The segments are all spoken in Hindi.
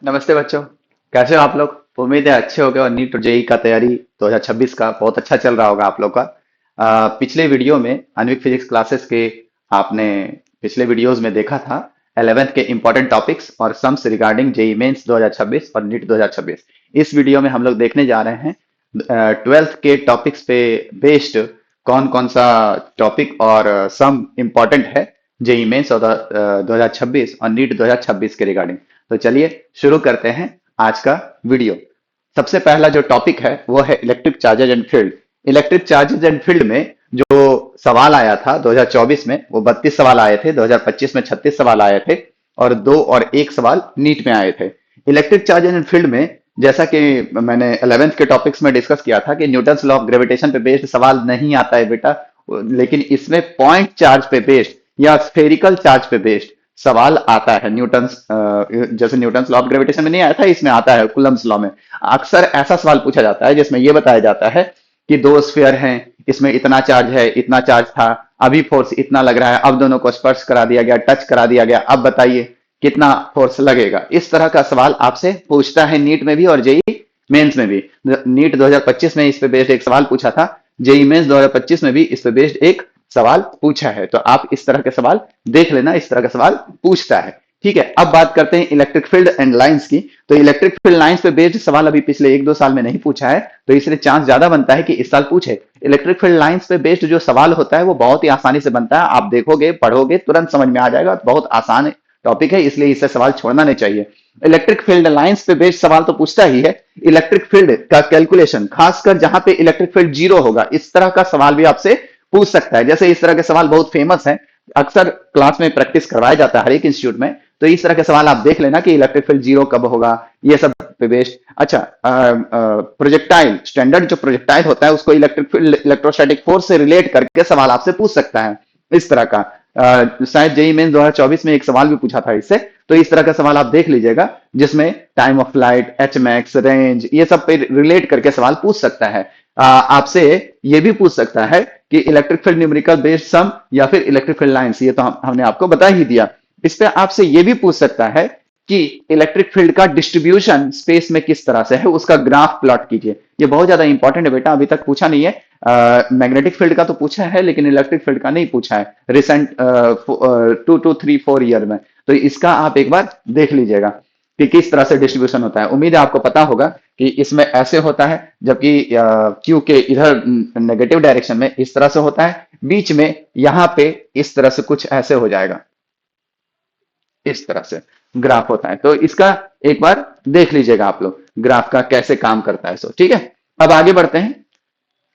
नमस्ते बच्चों। कैसे हो आप लोग? उम्मीद है अच्छे हो गए और नीट और जेई का तैयारी 2026 का बहुत अच्छा चल रहा होगा आप लोग का। पिछले वीडियो में अन्विक फिजिक्स क्लासेस के आपने पिछले वीडियोस में देखा था 11th के इंपॉर्टेंट टॉपिक्स और सम्स रिगार्डिंग जेई मेंस 2026 और नीट 2026। इस वीडियो में हम लोग देखने जा रहे हैं 12th के टॉपिक्स पे बेस्ड कौन कौन सा टॉपिक और सम इम्पॉर्टेंट है जेई मेंस और 2026 और नीट 2026 के रिगार्डिंग। तो चलिए शुरू करते हैं आज का वीडियो। सबसे पहला जो टॉपिक है वो है electric charges and field. Electric charges and field में जो सवाल आया था 2024 में वो 32 सवाल आए थे, 2025 में 36 सवाल आए थे और 2 और 1 सवाल नीट में आए थे। इलेक्ट्रिक चार्जेज एंड फील्ड में जैसा कि मैंने 11th के टॉपिक्स में डिस्कस किया था कि न्यूटन्स लॉ ऑफ ग्रेविटेशन पे बेस्ड सवाल नहीं आता है बेटा, लेकिन इसमें पॉइंट चार्ज पे बेस्ड या स्फेरिकल चार्ज पे बेस्ड सवाल आता है। न्यूटन्स जैसे न्यूटन्स लॉ ऑफ ग्रेविटेशन में नहीं आया था, इसमें आता है कूलम्स लॉ में। अक्सर ऐसा सवाल पूछा जाता है जिसमें यह बताया जाता है कि दो स्फीयर हैं, इसमें इतना चार्ज है, इतना चार्ज था, अभी फोर्स इतना लग रहा है, अब दोनों को स्पर्श करा दिया गया, टच करा दिया गया, अब बताइए कितना फोर्स लगेगा। इस तरह का सवाल आपसे पूछता है नीट में भी और जेई मेंस में भी। नीट 2025 में इस पे बेस्ड एक सवाल पूछा था, जेई मेंस 2025 में भी इस पे बेस्ड एक सवाल पूछा है। तो आप इस तरह के सवाल देख लेना, इस तरह का सवाल पूछता है। ठीक है, अब बात करते हैं इलेक्ट्रिक फील्ड एंड लाइंस की। तो इलेक्ट्रिक फील्ड लाइंस पे बेस्ड सवाल अभी पिछले 1-2 साल में नहीं पूछा है, तो इसलिए चांस ज्यादा बनता है कि इस साल पूछे। इलेक्ट्रिक फील्ड लाइंस पे बेस्ड जो सवाल होता है वो बहुत ही आसानी से बनता है, आप देखोगे पढ़ोगे तुरंत समझ में आ जाएगा, बहुत आसान टॉपिक है, इसलिए इससे सवाल छोड़ना नहीं चाहिए। इलेक्ट्रिक फील्ड लाइंस पे बेस्ड सवाल तो पूछता ही है। इलेक्ट्रिक फील्ड का कैलकुलेशन, खासकर जहां पे इलेक्ट्रिक फील्ड जीरो होगा, इस तरह का सवाल भी आपसे पूछ सकता है। जैसे इस तरह के सवाल बहुत फेमस है, अक्सर क्लास में प्रैक्टिस करवाया जाता है हर एक इंस्टीट्यूट में। तो इस तरह के सवाल आप देख लेना कि इलेक्ट्रिक फील्ड जीरो कब होगा, ये सब पे बेस्ड। अच्छा, प्रोजेक्टाइल, स्टैंडर्ड जो प्रोजेक्टाइल होता है उसको इलेक्ट्रिक फील्ड इलेक्ट्रोस्टैटिक फोर्स से रिलेट करके सवाल आपसे पूछ सकता है। इस तरह का शायद जेई मेंस 2024 में एक सवाल भी पूछा था इससे। तो इस तरह का सवाल आप देख लीजिएगा जिसमें time of flight, H max, range, ये सब पे रिलेट करके सवाल पूछ सकता है। आपसे ये भी पूछ सकता है कि इलेक्ट्रिक फील्ड न्यूमेरिकल बेस्ड सम या फिर इलेक्ट्रिक फील्ड लाइंस, ये तो हमने आपको बता ही दिया। इस पे आपसे ये भी पूछ सकता है कि इलेक्ट्रिक फील्ड का डिस्ट्रीब्यूशन स्पेस में किस तरह से है, उसका ग्राफ प्लॉट कीजिए। ये बहुत ज्यादा इंपॉर्टेंट है बेटा, अभी तक पूछा नहीं है। मैग्नेटिक फील्ड का तो पूछा है लेकिन इलेक्ट्रिक फील्ड का नहीं पूछा है रिसेंट 2 to 3 4 ईयर में। तो इसका आप एक बार देख लीजिएगा कि किस तरह से डिस्ट्रीब्यूशन होता है। उम्मीद है आपको पता होगा कि इसमें ऐसे होता है, जबकि क्यू के इधर नेगेटिव डायरेक्शन में इस तरह से होता है, बीच में यहां पे इस तरह से कुछ ऐसे हो जाएगा, इस तरह से ग्राफ होता है। तो इसका एक बार देख लीजिएगा आप लोग ग्राफ का कैसे काम करता है। सो ठीक है, अब आगे बढ़ते हैं।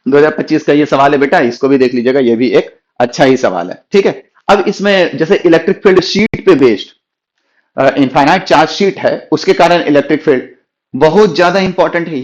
2025 का ये सवाल है बेटा, इसको भी देख लीजिएगा, ये भी एक अच्छा ही सवाल है। ठीक है, अब इसमें जैसे इलेक्ट्रिक फील्ड शीट पे बेस्ड इनफाइनाइट चार्ज शीट है, उसके कारण इलेक्ट्रिक फील्ड बहुत ज्यादा इंपॉर्टेंट है।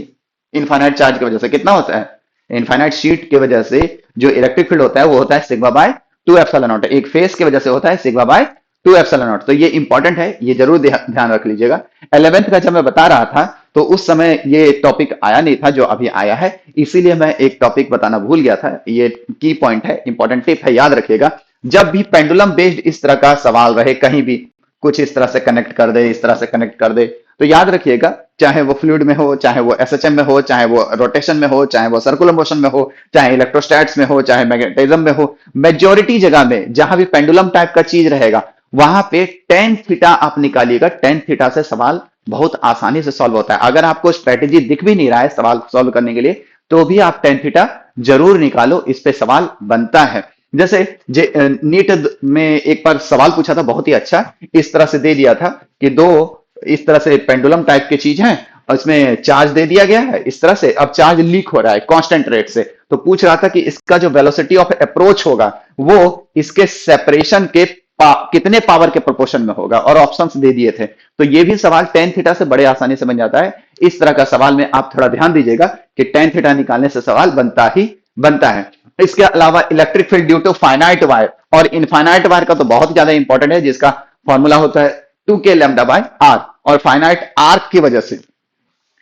इनफाइनाइट चार्ज की वजह से कितना होता है, इनफाइनाइट शीट की वजह से जो इलेक्ट्रिक फील्ड होता है वो होता है सिग्मा बाय 2 एप्सिलॉन नॉट। एक फेस की वजह से होता है सिग्मा बाय 2 एप्सिलॉन नॉट। तो ये इंपॉर्टेंट है, ये जरूर ध्यान रख लीजिएगा। 11th का जब मैं बता रहा था तो उस समय ये टॉपिक आया नहीं था जो अभी आया है, इसीलिए मैं एक टॉपिक बताना भूल गया था। ये की पॉइंट है, इंपॉर्टेंट टिप है, याद रखिएगा। जब भी पेंडुलम बेस्ड इस तरह का सवाल रहे, कहीं भी कुछ इस तरह से कनेक्ट कर दे, इस तरह से कनेक्ट कर दे, तो याद रखिएगा, चाहे वो फ्लूइड में हो, चाहे वो एसएचएम में हो, चाहे वो रोटेशन में हो, चाहे वो सर्कुलर मोशन में हो, चाहे इलेक्ट्रोस्टैट्स में हो, चाहे मैग्नेटिज्म में हो, मेजोरिटी जगह में जहां भी पेंडुलम टाइप का चीज रहेगा वहां पे टेन थीटा आप निकालिएगा। टेन थीटा से सवाल बहुत आसानी से सॉल्व होता है। अगर आपको स्ट्रेटेजी दिख भी नहीं रहा है सवाल सॉल्व करने के लिए, तो भी आप टेन थीटा जरूर निकालो, इस पे सवाल बनता है। जैसे नीट में एक बार सवाल पूछा था बहुत ही अच्छा, इस तरह से दे दिया था कि दो इस तरह से पेंडुलम टाइप की चीज है और इसमें चार्ज दे दिया गया है इस तरह से, अब चार्ज लीक हो रहा है कांस्टेंट रेट से। तो पूछ रहा था कि इसका जो वेलोसिटी ऑफ अप्रोच होगा वो इसके सेपरेशन के कितने पावर के प्रोपोर्शन में होगा, और ऑप्शंस दे दिए थे। तो ये भी सवाल टेन थीटा से बड़े आसानी से बन जाता है। इस तरह का सवाल में आप थोड़ा ध्यान दीजिएगा कि टेन थीटा निकालने से सवाल बनता ही बनता है। इसके अलावा electric field due to finite wire और इनफाइनाइट वायर का तो बहुत ज्यादा इंपॉर्टेंट है, जिसका फॉर्मूला होता है 2k लैम्डा बाय आर। और फाइनाइट आर्क की वजह से,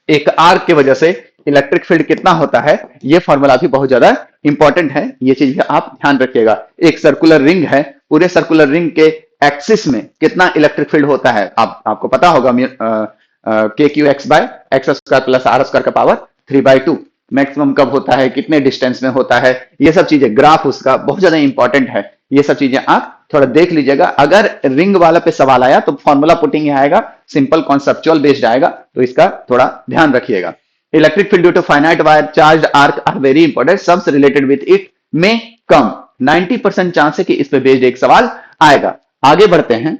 एक आर्क की वजह से इलेक्ट्रिक फील्ड कितना होता है, ये फॉर्मूला भी बहुत ज्यादा इंपॉर्टेंट है, ये चीज भी आप ध्यान रखिएगा। एक सर्कुलर रिंग है, पूरे सर्कुलर रिंग के एक्सिस में कितना इलेक्ट्रिक फील्ड होता है आपको पता होगा। K Q X by X square plus R square का पावर 3/2। मैक्सिमम कब होता है, कितने डिस्टेंस में होता है, ये सब चीजें, ग्राफ उसका बहुत ज्यादा इंपॉर्टेंट है। ये सब चीजें आप थोड़ा देख लीजिएगा। अगर रिंग वाला पे सवाल आया तो फॉर्मूला पुटिंग आएगा, सिंपल कॉन्सेप्चुअल बेस्ड आएगा, तो इसका थोड़ा ध्यान रखिएगा। Electric field due to finite wire charge arc are very important, sums related with it में कम 90% चांस है कि इस पे बेस्ड एक सवाल आएगा। आगे बढ़ते हैं।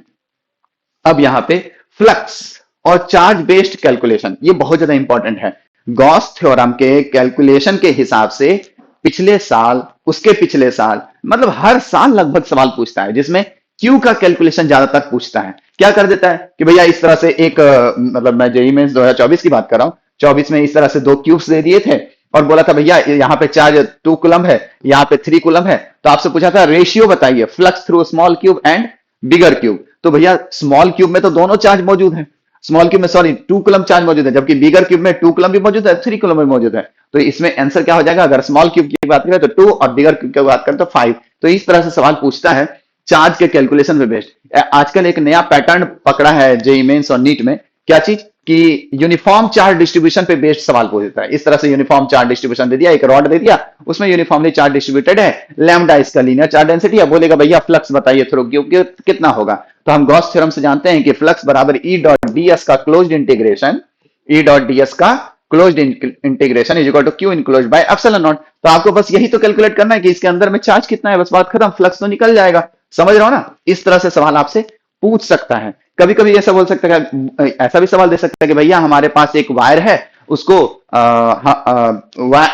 अब यहां पे फ्लक्स और चार्ज बेस्ड कैलकुलेशन, ये बहुत ज्यादा इंपॉर्टेंट है। गॉस थ्योरम के कैलकुलेशन के हिसाब से पिछले साल, उसके पिछले साल, मतलब हर साल लगभग सवाल पूछता है जिसमें क्यू का कैलकुलेशन ज्यादातर पूछता है। क्या कर देता है कि भैया इस तरह से एक मतलब मैं जेईई मेंस 2024 की बात कर रहा हूं, 24 में इस तरह से दो क्यूब्स दे दिए थे और बोला था भैया यहाँ पे चार्ज 2 कूलम है, यहाँ पे 3 कूलम है, तो आपसे पूछा था रेशियो बताइए flux through small cube and bigger cube. तो भैया स्मॉल क्यूब में तो दोनों चार्ज मौजूद है, स्मॉल क्यूब में सॉरी 2 कूलम चार्ज मौजूद है, जबकि बिगर क्यूब में 2 कूलम भी मौजूद है, 3 कूलम भी मौजूद है। तो इसमें आंसर क्या हो जाएगा, अगर स्मॉल क्यूब की बात करें तो 2 और बिगर क्यूब की बात करें तो 5। तो इस तरह से सवाल पूछता है चार्ज के कैलकुलेशन पे बेस्ड। आजकल एक नया पैटर्न पकड़ा है जेईई मेंस और नीट में, क्या चीज कि यूनिफॉर्म चार्ज डिस्ट्रीब्यूशन पे बेस्ड सवाल पूछता है। इस तरह से यूनिफॉर्म चार्ज डिस्ट्रीब्यूशन दे दिया, एक रॉड दे दिया, उसमें यूनिफॉर्मली चार्ज डिस्ट्रीब्यूटेड है, लैम्डा इसका लीनियर चार्ज डेंसिटी है, बोलेगा भैया फ्लक्स बताइए थ्रू क्यूब कितना होगा। तो हम गॉस थ्योरम से जानते हैं कि फ्लक्स बराबर ई डॉट ds का closed integration, E dot ds का closed integration is equal to Q enclosed by epsilon naught. तो आपको बस यही तो कैलकुलेट करना है कि इसके अंदर में चार्ज कितना है, बस बात खत्म, फ्लक्स तो निकल जाएगा। समझ रहे हो ना, इस तरह से सवाल आपसे पूछ सकता है। कभी कभी ऐसा बोल सकता है, ऐसा भी सवाल दे सकता है कि भैया हमारे पास एक वायर है, उसको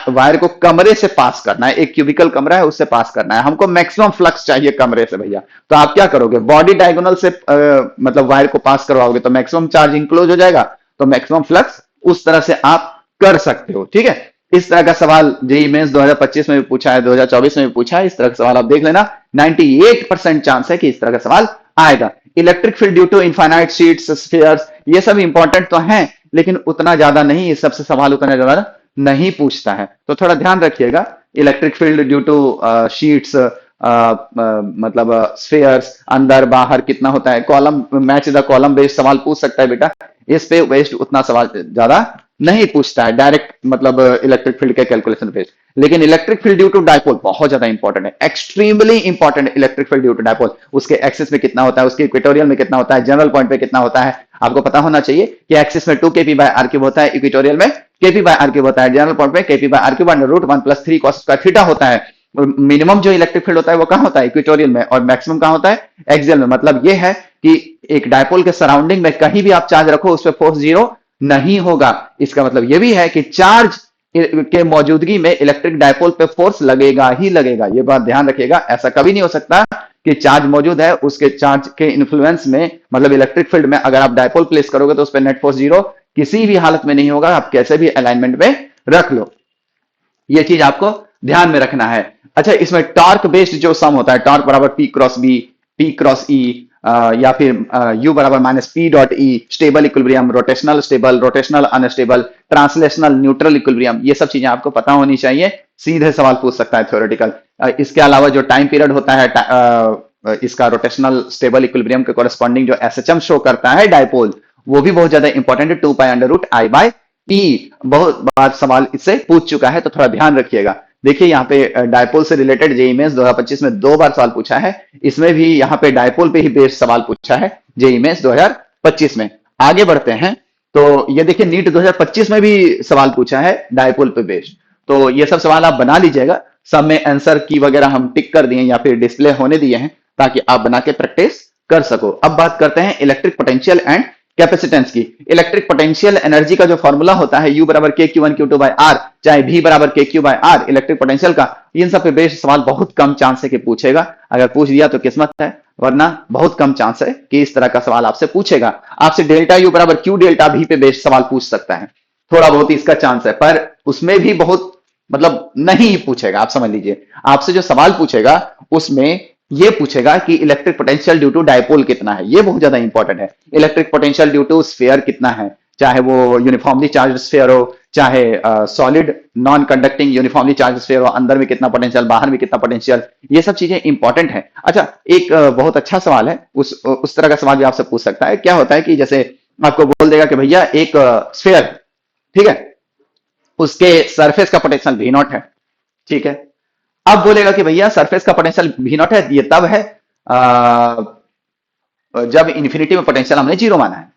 वायर को कमरे से पास करना है, एक क्यूबिकल कमरा है उससे पास करना है, हमको मैक्सिमम फ्लक्स चाहिए कमरे से भैया। तो आप क्या करोगे, बॉडी डायगोनल से मतलब वायर को पास करवाओगे तो मैक्सिमम चार्ज इंक्लोज हो जाएगा, तो मैक्सिमम फ्लक्स उस तरह से आप कर सकते हो। ठीक है, इस तरह का सवाल जेईई मेंस 2025 में भी पूछा है, 2024 में भी पूछा है। इस तरह का सवाल आप देख लेना, 98% चांस है कि इस तरह का सवाल आएगा। Electric field due to infinite sheets spheres, ये सब इंपॉर्टेंट तो हैं लेकिन उतना ज्यादा नहीं, इस सबसे सवाल उतना ज्यादा नहीं पूछता है, तो थोड़ा ध्यान रखिएगा। Electric field due to sheets, मतलब स्फीयर्स, अंदर बाहर कितना होता है, column match the column based सवाल पूछ सकता है बेटा, इस पे बेस्ड उतना सवाल ज्यादा नहीं पूछता है डायरेक्ट, मतलब इलेक्ट्रिक फील्ड के कैलकुलेशन बेस्ड। लेकिन electric field due to dipole बहुत ज्यादा इंपॉर्टेंट है, extremely important. Electric field due to dipole, उसके एक्सिस में कितना होता है, उसके इक्वेटोरियल में कितना होता है, जनरल पॉइंट पे कितना होता है, आपको पता होना चाहिए कि एक्सिस में 2kp/r³ होता है, इक्वेटोरियल में kp/r³ होता है, जनरल पॉइंट पे kp/r³ under root 1+3 cos square theta होता है। मिनिमम जो इलेक्ट्रिक फील्ड होता है वो कहां होता है, इक्वेटोरियल में, और मैक्सिमम कहां होता है, एक्सियल में। मतलब ये है कि एक डायपोल के सराउंडिंग में कहीं भी आप चार्ज रखो उस पर फोर्स जीरो नहीं होगा। इसका मतलब यह भी है कि चार्ज के मौजूदगी में इलेक्ट्रिक डायपोल पे फोर्स लगेगा ही लगेगा, ये बात ध्यान रखिएगा। ऐसा कभी नहीं हो सकता कि चार्ज मौजूद है, उसके चार्ज के इन्फ्लुएंस में, मतलब इलेक्ट्रिक फील्ड में अगर आप डायपोल प्लेस करोगे तो उस पर नेट फोर्स जीरो किसी भी हालत में नहीं होगा, आप कैसे भी अलाइनमेंट में रख लो। ये चीज आपको ध्यान में रखना है। अच्छा, इसमें टॉर्क बेस्ड जो सम होता है, टॉर्क बराबर P cross B, P cross E, या फिर U बराबर minus P dot E, stable equilibrium, rotational stable, rotational unstable, translational neutral equilibrium, ये सब चीजें आपको पता होनी चाहिए, सीधे सवाल पूछ सकता है थ्योरेटिकल। इसके अलावा जो टाइम पीरियड होता है इसका रोटेशनल स्टेबल इक्विलिब्रियम के कॉरेस्पॉन्डिंग जो SHM शो करता है डायपोल, वो भी बहुत ज्यादा इंपॉर्टेंट है, 2π√I/T। बहुत बार सवाल इससे पूछ चुका है, तो थोड़ा ध्यान रखिएगा। देखिए यहाँ पे डायपोल से रिलेटेड जेईई मेंस 2025 में 2 बार सवाल पूछा है, इसमें भी यहाँ पे डायपोल पे ही बेस्ड सवाल पूछा है जेईई मेंस 2025 में। आगे बढ़ते हैं, तो ये देखिए नीट 2025 में भी सवाल पूछा है डायपोल पे बेस्ड, तो ये सब सवाल आप बना लीजिएगा। सब में आंसर की वगैरह हम टिक कर दिए या फिर डिस्प्ले होने दिए हैं ताकि आप बना के प्रैक्टिस कर सको। अब बात करते हैं इलेक्ट्रिक पोटेंशियल एंड कैपेसिटेंस की। इलेक्ट्रिक पोटेंशियल एनर्जी का जो फॉर्मूला होता है U बराबर KQ1Q2/R, चाहे V बराबर KQ/R, इलेक्ट्रिक पोटेंशियल का, इन सब पे बेस्ड सवाल बहुत कम चांस है कि पूछेगा। अगर पूछ दिया तो किस्मत है, वरना बहुत कम चांस है कि इस तरह का सवाल आपसे पूछेगा। आपसे डेल्टा U बराबर Q डेल्टा V पे बेस्ड सवाल पूछ सकता है, थोड़ा बहुत इसका चांस है, पर उसमें भी बहुत मतलब नहीं पूछेगा। आप समझ लीजिए, आपसे जो सवाल पूछेगा उसमें ये पूछेगा कि electric potential due to dipole कितना है, ये बहुत ज्यादा इंपॉर्टेंट है। Electric potential due to sphere कितना है, चाहे वो यूनिफॉर्मली चार्ज स्फीयर हो, चाहे solid non conducting uniformly charge sphere हो, अंदर में कितना पोटेंशियल, बाहर में कितना पोटेंशियल, ये सब चीजें इंपॉर्टेंट है। अच्छा, एक बहुत अच्छा सवाल है, उस तरह का सवाल भी आपसे पूछ सकता है। क्या होता है कि जैसे आपको बोल देगा कि भैया एक स्फेयर, ठीक है, उसके सरफेस का पोटेंशियल भी नॉट है, ठीक है। अब बोलेगा कि भैया सरफेस का पोटेंशियल भी नॉट है, ये तब है आ, जब इन्फिनिटी में पोटेंशियल हमने जीरो माना है।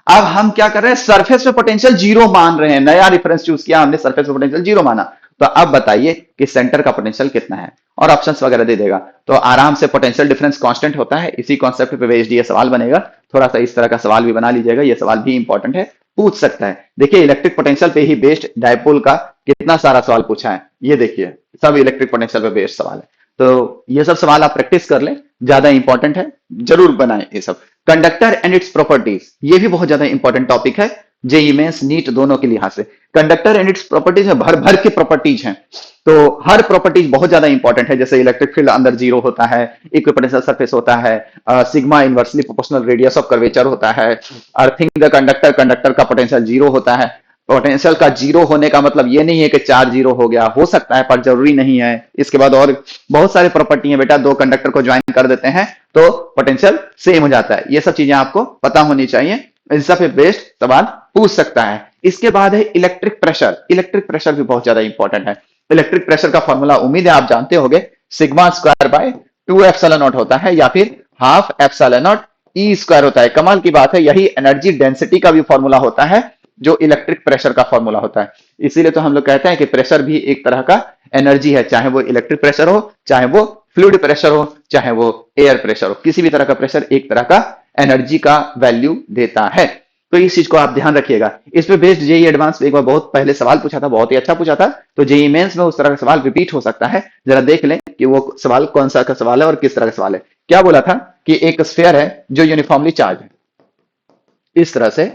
अब हम क्या कर रहे हैं, सरफेस पे पोटेंशियल जीरो मान रहे हैं, नया रेफरेंस चूज किया हमने, सरफेस पे पोटेंशियल जीरो माना। तो अब बताइए कि सेंटर का पोटेंशियल कितना है, और ऑप्शंस वगैरह दे देगा। तो आराम से पोटेंशियल डिफरेंस कांस्टेंट होता है, इसी कॉन्सेप्ट पे बेस्ड ये सवाल बनेगा। थोड़ा सा इस तरह का सवाल भी बना लीजिएगा, ये सवाल भी इंपॉर्टेंट है, पूछ सकता है। देखिए इलेक्ट्रिक पोटेंशियल पे ही बेस्ड डायपोल का कितना सारा सवाल पूछा है, ये देखिए सब इलेक्ट्रिक पोटेंशियल पे बेस्ड सवाल है। तो ये सब सवाल आप प्रैक्टिस कर लें, ज्यादा इंपॉर्टेंट है, जरूर बनाएं ये सब। कंडक्टर एंड इट्स प्रॉपर्टीज, ये भी बहुत ज्यादा इंपॉर्टेंट टॉपिक है, जेईई मेंस नीट दोनों के लिहाज से। कंडक्टर एंड इट्स प्रॉपर्टीज में भर भर के प्रॉपर्टीज हैं, तो हर प्रॉपर्टीज बहुत ज्यादा इंपॉर्टेंट है। जैसे इलेक्ट्रिक फील्ड अंदर जीरो होता है, इक्विपोटेंशियल सरफेस होता है, sigma inversely proportional radius of curvature होता है, अर्थिंग द कंडक्टर, कंडक्टर का पोटेंशियल जीरो होता है। पोटेंशियल का जीरो होने का मतलब ये नहीं है कि चार्ज जीरो हो गया, हो सकता है पर जरूरी नहीं है। इसके बाद और बहुत सारे प्रॉपर्टी है बेटा, दो कंडक्टर को ज्वाइन कर देते हैं तो पोटेंशियल सेम हो जाता है। ये सब चीजें आपको पता होनी चाहिए, इन सब पे बेस्ड सवाल पूछ सकता है। इसके बाद है इलेक्ट्रिक प्रेशर, इलेक्ट्रिक प्रेशर भी बहुत ज्यादा इंपॉर्टेंट है। इलेक्ट्रिक प्रेशर का फॉर्मूला उम्मीद है आप जानते होंगे, sigma square by 2 epsilon not होता है, या फिर half epsilon not E square होता है। कमाल की बात है, यही एनर्जी डेंसिटी का भी फॉर्मूला होता है जो इलेक्ट्रिक प्रेशर का फॉर्मूला होता है। इसीलिए तो हम लोग कहते हैं कि प्रेशर भी एक तरह का एनर्जी है, चाहे वो इलेक्ट्रिक प्रेशर हो, चाहे वो फ्लूइड प्रेशर हो, चाहे वो एयर प्रेशर हो, किसी भी तरह का प्रेशर एक तरह का एनर्जी का वैल्यू देता है। तो इस चीज को आप ध्यान रखिएगा। इस पे बेस्ड जेईई एडवांस एक बार बहुत पहले सवाल पूछा था, बहुत ही अच्छा पूछा था, तो जेईई मेंस में उस तरह का सवाल रिपीट हो सकता है। जरा देख लें कि वो सवाल कौन सा का सवाल है और किस तरह का सवाल है। क्या बोला था कि एक स्फीयर है जो यूनिफॉर्मली चार्ज है, इस तरह से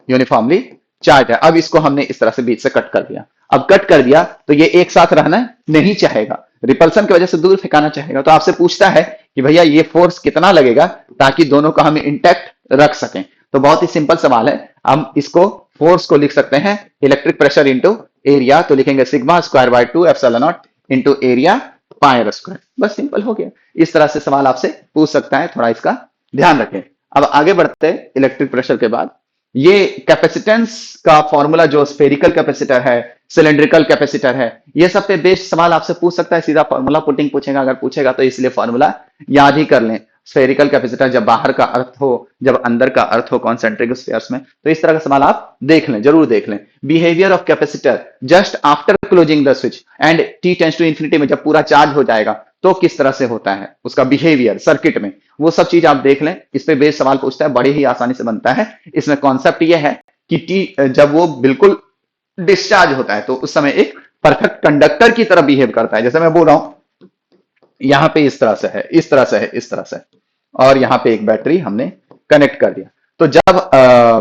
यूनिफॉर्मली चार्ज है। अब इसको हमने इस तरह से बीच से कट कर दिया। अब कट कर दिया तो ये एक साथ रहना नहीं चाहेगा, रिपल्सन की वजह से दूर फेंकाना चाहेगा। तो आपसे पूछता है कि भैया ये फोर्स कितना लगेगा ताकि दोनों को हम इंटैक्ट रख सकें। तो बहुत ही सिंपल सवाल है, हम इसको फोर्स को लिख सकते हैं इलेक्ट्रिक प्रेशर इंटू एरिया, तो लिखेंगे sigma square by 2 epsilon naught into area pi R square. बस सिंपल हो गया। इस तरह से सवाल आपसे पूछ सकता है, थोड़ा इसका ध्यान रखें। अब आगे बढ़ते हैं इलेक्ट्रिक प्रेशर के बाद। ये कैपेसिटेंस का फॉर्मूला जो स्फेरिकल कैपेसिटर है, सिलेंड्रिकल कैपेसिटर है, ये सब पे बेस्ड सवाल आपसे पूछ सकता है। सीधा फॉर्मूला पुटिंग पूछेगा, अगर पूछेगा तो इसलिए फॉर्मूला याद ही कर लें। स्फेरिकल कैपेसिटर जब बाहर का अर्थ हो, जब अंदर का अर्थ हो कॉन्सेंट्रिक स्फीयर्स में, तो इस तरह का सवाल आप देख लें, जरूर देख लें। Behaviour of capacitor just after closing the switch and T tends to infinity में जब पूरा चार्ज हो जाएगा तो किस तरह से होता है उसका बिहेवियर सर्किट में, वो सब चीज आप देख लें। इस पे बेस्ड सवाल पूछता है, बड़े ही आसानी से बनता है। इसमें कॉन्सेप्ट ये है कि टी जब वो बिल्कुल डिस्चार्ज होता है तो उस समय एक परफेक्ट कंडक्टर की तरह बिहेव करता है। जैसे मैं बोल रहा हूं यहां पे इस तरह से है, इस तरह से है, इस तरह से, और यहां पे एक बैटरी हमने कनेक्ट कर दिया। तो जब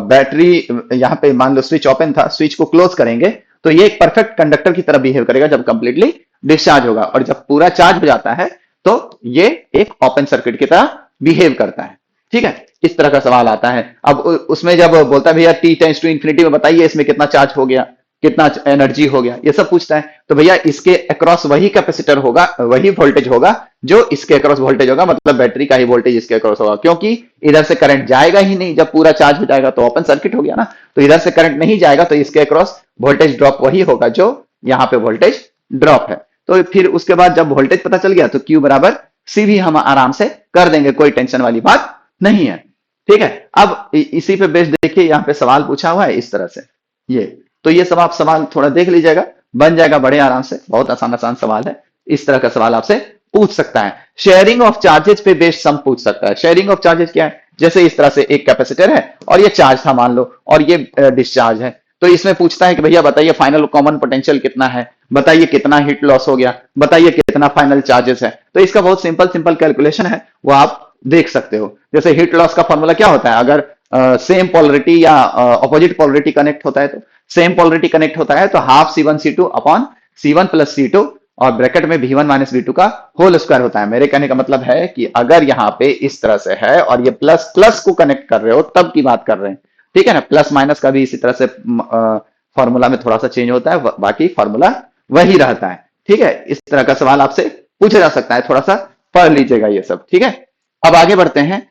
बैटरी यहां पे मान लो स्विच ओपन था, स्विच को क्लोज करेंगे तो ये एक परफेक्ट कंडक्टर की तरह बिहेव करेगा जब कंप्लीटली डिस्चार्ज होगा, और जब पूरा चार्ज हो जाता है तो ये एक ओपन सर्किट की तरह बिहेव करता है। ठीक है, इस तरह का सवाल आता है। अब उसमें जब बोलता है भैया टी टेंड्स टू इंफिनिटी में बताइए इसमें कितना चार्ज हो गया, कितना एनर्जी हो गया, ये सब पूछता है। तो भैया इसके अक्रॉस वही कैपेसिटर होगा, वही वोल्टेज होगा जो इसके अक्रॉस वोल्टेज होगा, मतलब बैटरी का ही वोल्टेज इसके अक्रॉस होगा, क्योंकि इधर से करंट जाएगा ही नहीं। जब पूरा चार्ज हो जाएगा तो ओपन सर्किट हो गया ना, तो इधर से करंट नहीं जाएगा, तो इसके अक्रॉस वोल्टेज ड्रॉप वही होगा जो यहाँ पे वोल्टेज ड्रॉप है। तो फिर उसके बाद जब वोल्टेज पता चल गया तो Q बराबर C भी हम आराम से कर देंगे, कोई टेंशन वाली बात नहीं है। ठीक है, अब इसी पे बेस्ड देखिए यहाँ पे सवाल पूछा हुआ है इस तरह से, ये तो ये सब आप सवाल थोड़ा देख लीजिएगा, बन जाएगा बड़े आराम से। बहुत आसान आसान सवाल है, इस तरह का सवाल आपसे पूछ सकता है। शेयरिंग ऑफ चार्जेस पे बेस्ड सम पूछ सकता है। शेयरिंग ऑफ चार्जेस क्या है, जैसे इस तरह से एक कैपेसिटर है और ये चार्ज था मान लो, और ये डिस्चार्ज है, तो इसमें पूछता है कि भैया बताइए फाइनल कॉमन पोटेंशियल कितना है, बताइए कितना हीट लॉस हो गया, बताइए कितना फाइनल चार्जेस है। तो इसका बहुत सिंपल सिंपल कैलकुलेशन है, वो आप देख सकते हो। जैसे हीट लॉस का फॉर्मूला क्या होता है, अगर सेम पोलरिटी या अपोजिट पोलरिटी कनेक्ट होता है, तो सेम पोलरिटी कनेक्ट होता है तो half C1 C2 upon C1 plus C2 और ब्रैकेट में V1 माइनस V2 का होल स्क्वायर होता है। मेरे कहने का मतलब है कि अगर यहाँ पे इस तरह से है और ये प्लस प्लस को कनेक्ट कर रहे हो तब की बात कर रहे हैं, ठीक है ना। प्लस माइनस का भी इसी तरह से फॉर्मूला में थोड़ा सा चेंज होता है, बाकी फॉर्मूला वही रहता है। ठीक है, इस तरह का सवाल आपसे पूछा जा सकता है, थोड़ा सा पढ़ लीजिएगा ये सब। ठीक है, अब आगे बढ़ते हैं।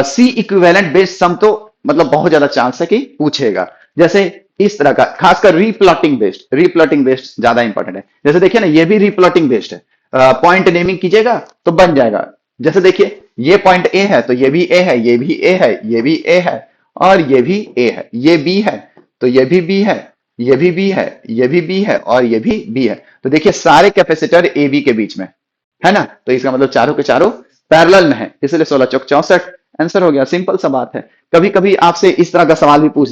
सी इक्विवेलेंट बेस्ड सम, तो मतलब बहुत ज्यादा चांस है कि पूछेगा। जैसे इस तरह का, खासकर रीप्लॉटिंग बेस्ड ज्यादा इंपॉर्टेंट है। जैसे देखिए ना, ये भी रीप्लॉटिंग बेस्ड है। पॉइंट नेमिंग कीजिएगा तो बन जाएगा। जैसे देखिए, ये पॉइंट ए है तो ये भी ए है, ये भी ए है, ये भी ए है, और ये भी ए है, ये बी है तो ये भी बी है, ये भी बी है, ये भी बी है, और ये भी बी है। तो देखिए सारे कैपेसिटर ए बी के बीच में है ना, तो इसका मतलब चारों के चारों पैरेलल में है, इसलिए 16 चौक 64 आंसर हो गया। सिंपल सा बात है। कभी कभी आपसे इस तरह का सवाल भी पूछ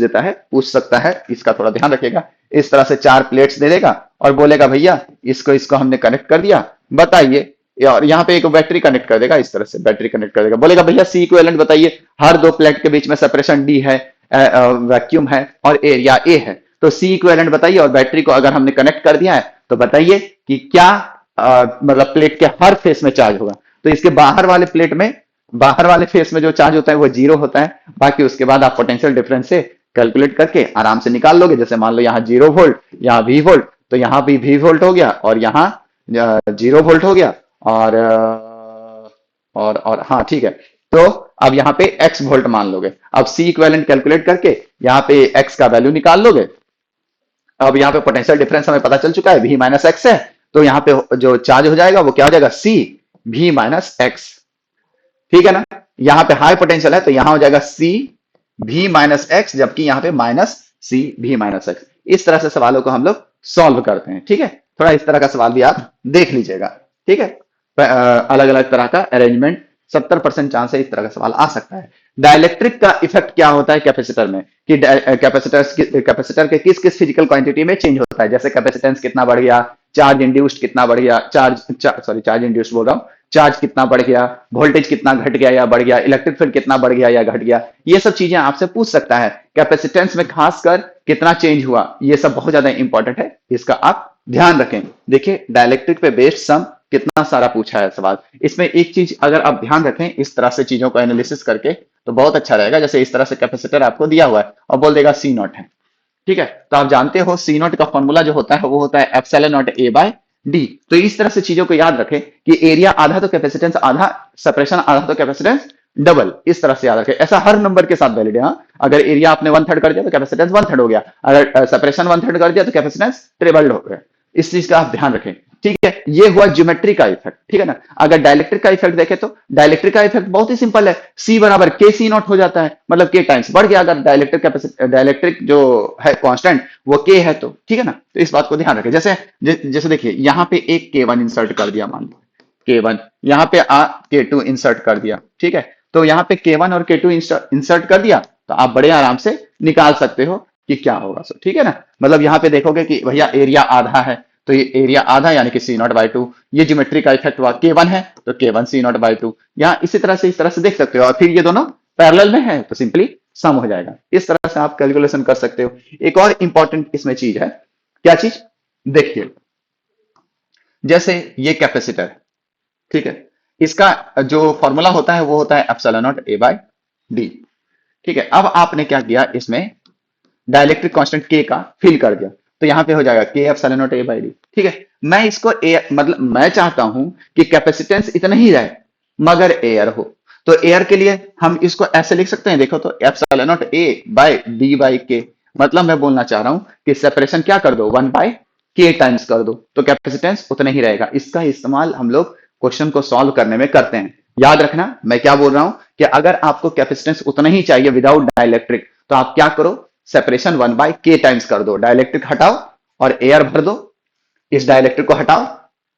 सकता है, इसका थोड़ा ध्यान रखिएगा। इस तरह से 4 प्लेट्स दे देगा और बोलेगा भैया इसको इसको हमने कनेक्ट कर दिया, बताइए। और यहाँ पे एक बैटरी कनेक्ट कर देगा, इस तरह से बैटरी कनेक्ट कर देगा, बोलेगा भैया सी इक्विवेलेंट बताइए। हर दो प्लेट के बीच में सेपरेशन डी है, वैक्यूम है, और एरिया ए है। तो सी इक्विवेलेंट बताइए, और बैटरी को अगर हमने कनेक्ट कर दिया है तो बताइए कि क्या मतलब प्लेट के हर फेस में चार्ज होगा। तो इसके बाहर वाले फेस में जो चार्ज होता है वो 0 होता है। बाकी उसके बाद आप पोटेंशियल डिफरेंस से कैलकुलेट करके आराम से निकाल लोगे। जैसे मान लो यहाँ 0 वोल्ट, यहाँ V वोल्ट, तो यहाँ भी V वोल्ट हो गया, और यहाँ 0 वोल्ट हो गया, और हाँ ठीक है। तो अब यहाँ पे x वोल्ट मान लोगे। अब C इक्विवेलेंट कैलकुलेट करके यहाँ पे x का वैल्यू निकाल लोगे। अब यहाँ पे पोटेंशियल डिफरेंस हमें पता चल चुका है, V माइनस एक्स है। तो यहाँ पे जो चार्ज हो जाएगा वो क्या हो जाएगा, C V माइनस एक्स। ठीक है ना। यहाँ पे हाई पोटेंशियल है तो यहाँ हो जाएगा C V माइनस एक्स, जबकि यहाँ पे minus C V minus x. इस तरह से सवालों को हम लोग सॉल्व करते हैं। ठीक है, थोड़ा इस तरह का सवाल भी आप देख लीजिएगा। ठीक है, अलग अलग तरह का अरेंजमेंट, 70% चांस है इस तरह का सवाल आ सकता है। डाइलेक्ट्रिक का इफेक्ट क्या होता है कैपेसिटर में, कि कैपेसिटर के किस किस फिजिकल क्वांटिटी में चेंज होता है। जैसे कैपेसिटेंस कितना बढ़ गया, चार्ज इंड्यूस्ड कितना बढ़ गया, चार्ज इंड्यूस्ड बोल रहा हूं, चार्ज कितना बढ़ गया, वोल्टेज कितना घट गया या बढ़ गया, इलेक्ट्रिक फील्ड कितना बढ़ गया या घट गया, ये सब चीजें आपसे पूछ सकता है। कैपेसिटेंस में खासकर कितना चेंज हुआ, ये सब बहुत ज्यादा इंपॉर्टेंट है, इसका आप ध्यान रखें। देखिए डाइलेक्ट्रिक पे बेस्ड सम कितना सारा पूछा है सवाल। इसमें एक चीज अगर आप ध्यान रखें, इस तरह से चीजों को एनालिसिस करके, तो बहुत अच्छा रहेगा। जैसे इस तरह से कैपेसिटर आपको दिया हुआ है और बोल देगा C नॉट है। ठीक है, तो आप जानते हो C नॉट का फॉर्मूला जो होता है वो होता है epsilon naught A by D. तो इस तरह से चीजों को याद रखें कि एरिया आधा तो कैपेसिटेंस आधा, सेपरेशन आधा तो कैपेसिटेंस डबल। इस तरह से याद रखें, ऐसा हर नंबर के साथ वैलिड है। हाँ? अगर एरिया आपने 1/3 कर दिया तो कैपेसिटेंस 1/3 हो गया, अगर सेपरेशन 1/3 कर दिया तो कैपेसिटेंस ट्रिपल हो गया। इस चीज का आप ध्यान रखें। ठीक है, ये हुआ ज्योमेट्री का इफेक्ट। ठीक है ना। अगर डाइलेक्ट्रिक का इफेक्ट देखें तो डाइलेक्ट्रिक का इफेक्ट बहुत ही सिंपल है, C बराबर के सी नॉट हो जाता है, मतलब के टाइम्स बढ़ गया। अगर डाइलेक्ट्रिक जो है कांस्टेंट वो के है तो ठीक है ना। तो इस बात को ध्यान रखें। जैसे देखिए यहाँ पे एक K1 इंसर्ट कर दिया, मान लो K1, यहाँ पे K2 इंसर्ट कर दिया। ठीक है, तो यहाँ पे K1 और K2 इंसर्ट कर दिया तो आप बड़े आराम से निकाल सकते हो कि क्या होगा। सो ठीक है ना। मतलब यहाँ पे देखोगे कि भैया एरिया आधा है, तो ये एरिया आधा यानी कि C0/2। ये ज्योमेट्री का इफेक्ट हुआ, K1 है तो K1 C0/2। यहाँ इसी तरह से इस तरह से देख सकते हो, और फिर ये दोनों पैरेलल में है तो सिंपली सम हो जाएगा। इस तरह से आप कैलकुलेशन कर सकते हो। एक और इंपॉर्टेंट इसमें चीज है, क्या चीज, देखिए जैसे ये कैपेसिटर है, ठीक है, इसका जो फॉर्मूला होता है वो होता है epsilon naught A by D. ठीक है, अब आपने क्या किया, इसमें डाइलेक्ट्रिक कांस्टेंट K का फिल कर दिया, तो यहां पे हो जाएगा K epsilon naught A by D. ठीक है, मैं इसको मतलब मैं चाहता हूं कि कैपेसिटेंस इतना ही रहे मगर एयर हो, तो एयर के लिए हम इसको ऐसे लिख सकते हैं। देखो तो epsilon naught A by D by K, मतलब मैं बोलना चाह रहा हूं कि सेपरेशन क्या कर दो, 1/K टाइम्स कर दो, तो कैपेसिटेंस उतना ही रहेगा। इसका इस्तेमाल हम लोग क्वेश्चन को सॉल्व करने में करते हैं। याद रखना मैं क्या बोल रहा हूं, कि अगर आपको कैपेसिटेंस उतना ही चाहिए विदाउट डाइलेक्ट्रिक, तो आप क्या करो, सेपरेशन 1/K टाइम्स कर दो, डाइलेक्ट्रिक हटाओ और एयर भर दो। इस डाइलेक्ट्रिक को हटाओ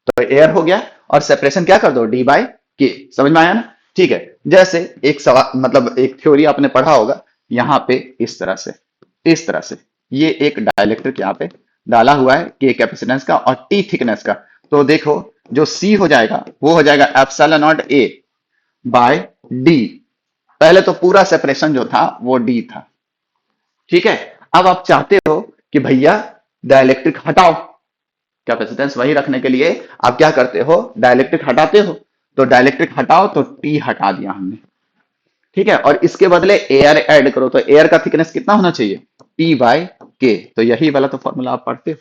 तो एयर हो गया, और सेपरेशन क्या कर दो, D/K। समझ में आया ना। ठीक है, जैसे एक सवाल, मतलब एक थ्योरी आपने पढ़ा होगा, यहां पे इस तरह से ये एक डाइलेक्ट्रिक यहाँ पे डाला हुआ है, K कैपेसिटेंस का और T थिकनेस का। तो देखो जो C हो जाएगा वो हो जाएगा epsilon naught A by D. पहले तो पूरा सेपरेशन जो था वो D था। ठीक है, अब आप चाहते हो कि भैया डाइलेक्ट्रिक हटाओ, कैपेसिटेंस वही रखने के लिए आप क्या करते हो, डाइलेक्ट्रिक हटाते हो। तो डाइलेक्ट्रिक हटाओ तो T हटा दिया हमने। ठीक है, और इसके बदले एयर ऐड करो, तो एयर का थिकनेस कितना होना चाहिए, T/K। तो यही वाला तो फॉर्मूला आप पढ़ते हो,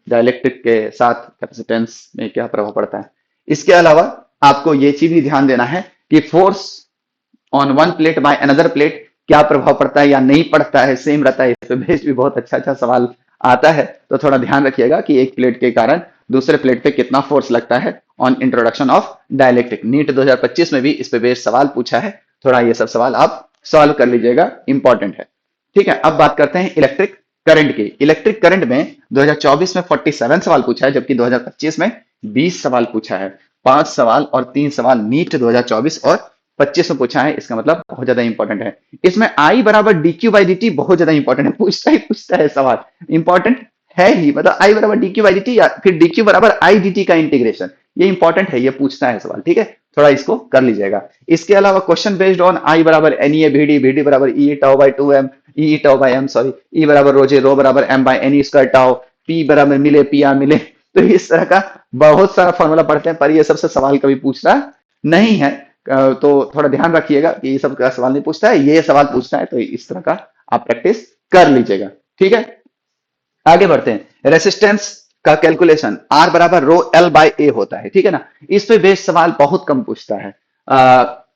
डाइलेक्ट्रिक के साथ कैपेसिटेंस में क्या प्रभाव पड़ता है। इसके अलावा आपको ये चीज भी ध्यान देना है कि force on one plate by another plate क्या प्रभाव पड़ता है या नहीं पड़ता है, सेम रहता है, इस पे बेस्ड भी बहुत अच्छा अच्छा सवाल आता है। तो थोड़ा ध्यान रखिएगा कि एक प्लेट के कारण दूसरे प्लेट पे कितना फोर्स लगता है on introduction of dielectric. NEET 2025 में भी इस पे बेस्ड सवाल पूछा है, थोड़ा ये सब सवाल आप सॉल्व कर लीजिएगा, इंपॉर्टेंट है। ठीक है, अब बात करते हैं इलेक्ट्रिक करंट की। इलेक्ट्रिक करंट में 2024 में 47 सवाल पूछा है, जबकि 2025 में 20 सवाल पूछा है। 5 सवाल और 3 सवाल नीट 2024 और 25 में पूछा है, इसका मतलब बहुत ज्यादा इंपॉर्टेंट है। इसमें आई बराबर D Q by D T बहुत ज्यादा इंपॉर्टेंट है, पूछता है सवाल, इंपॉर्टेंट है ही, मतलब आई बराबर D Q by D T या फिर डी क्यू बराबर आई डी टी का इंटीग्रेशन, ये इंपॉर्टेंट है, ये पूछता है सवाल। ठीक है, थोड़ा इसको कर लीजिएगा। इसके अलावा क्वेश्चन बेस्ड ऑन आई बराबर N E A B D, B D बराबर E tau by two M, E tau by M, sorry E बराबर रोजे, रो बराबर M by N E square tau, P बराबर मिले पी आर मिले। तो इस तरह का बहुत सारा फॉर्मूला पढ़ते हैं, पर ये सबसे सवाल कभी पूछता नहीं है। तो थोड़ा ध्यान रखिएगा कि ये सब का सवाल नहीं पूछता है, ये सवाल पूछता है, तो इस तरह का आप प्रैक्टिस कर लीजिएगा। ठीक है, आगे बढ़ते हैं। रेसिस्टेंस का कैलकुलेशन आर बराबर रो एल बाय ए होता है, ठीक है ना। इस पे बेस्ड सवाल बहुत कम पूछता है।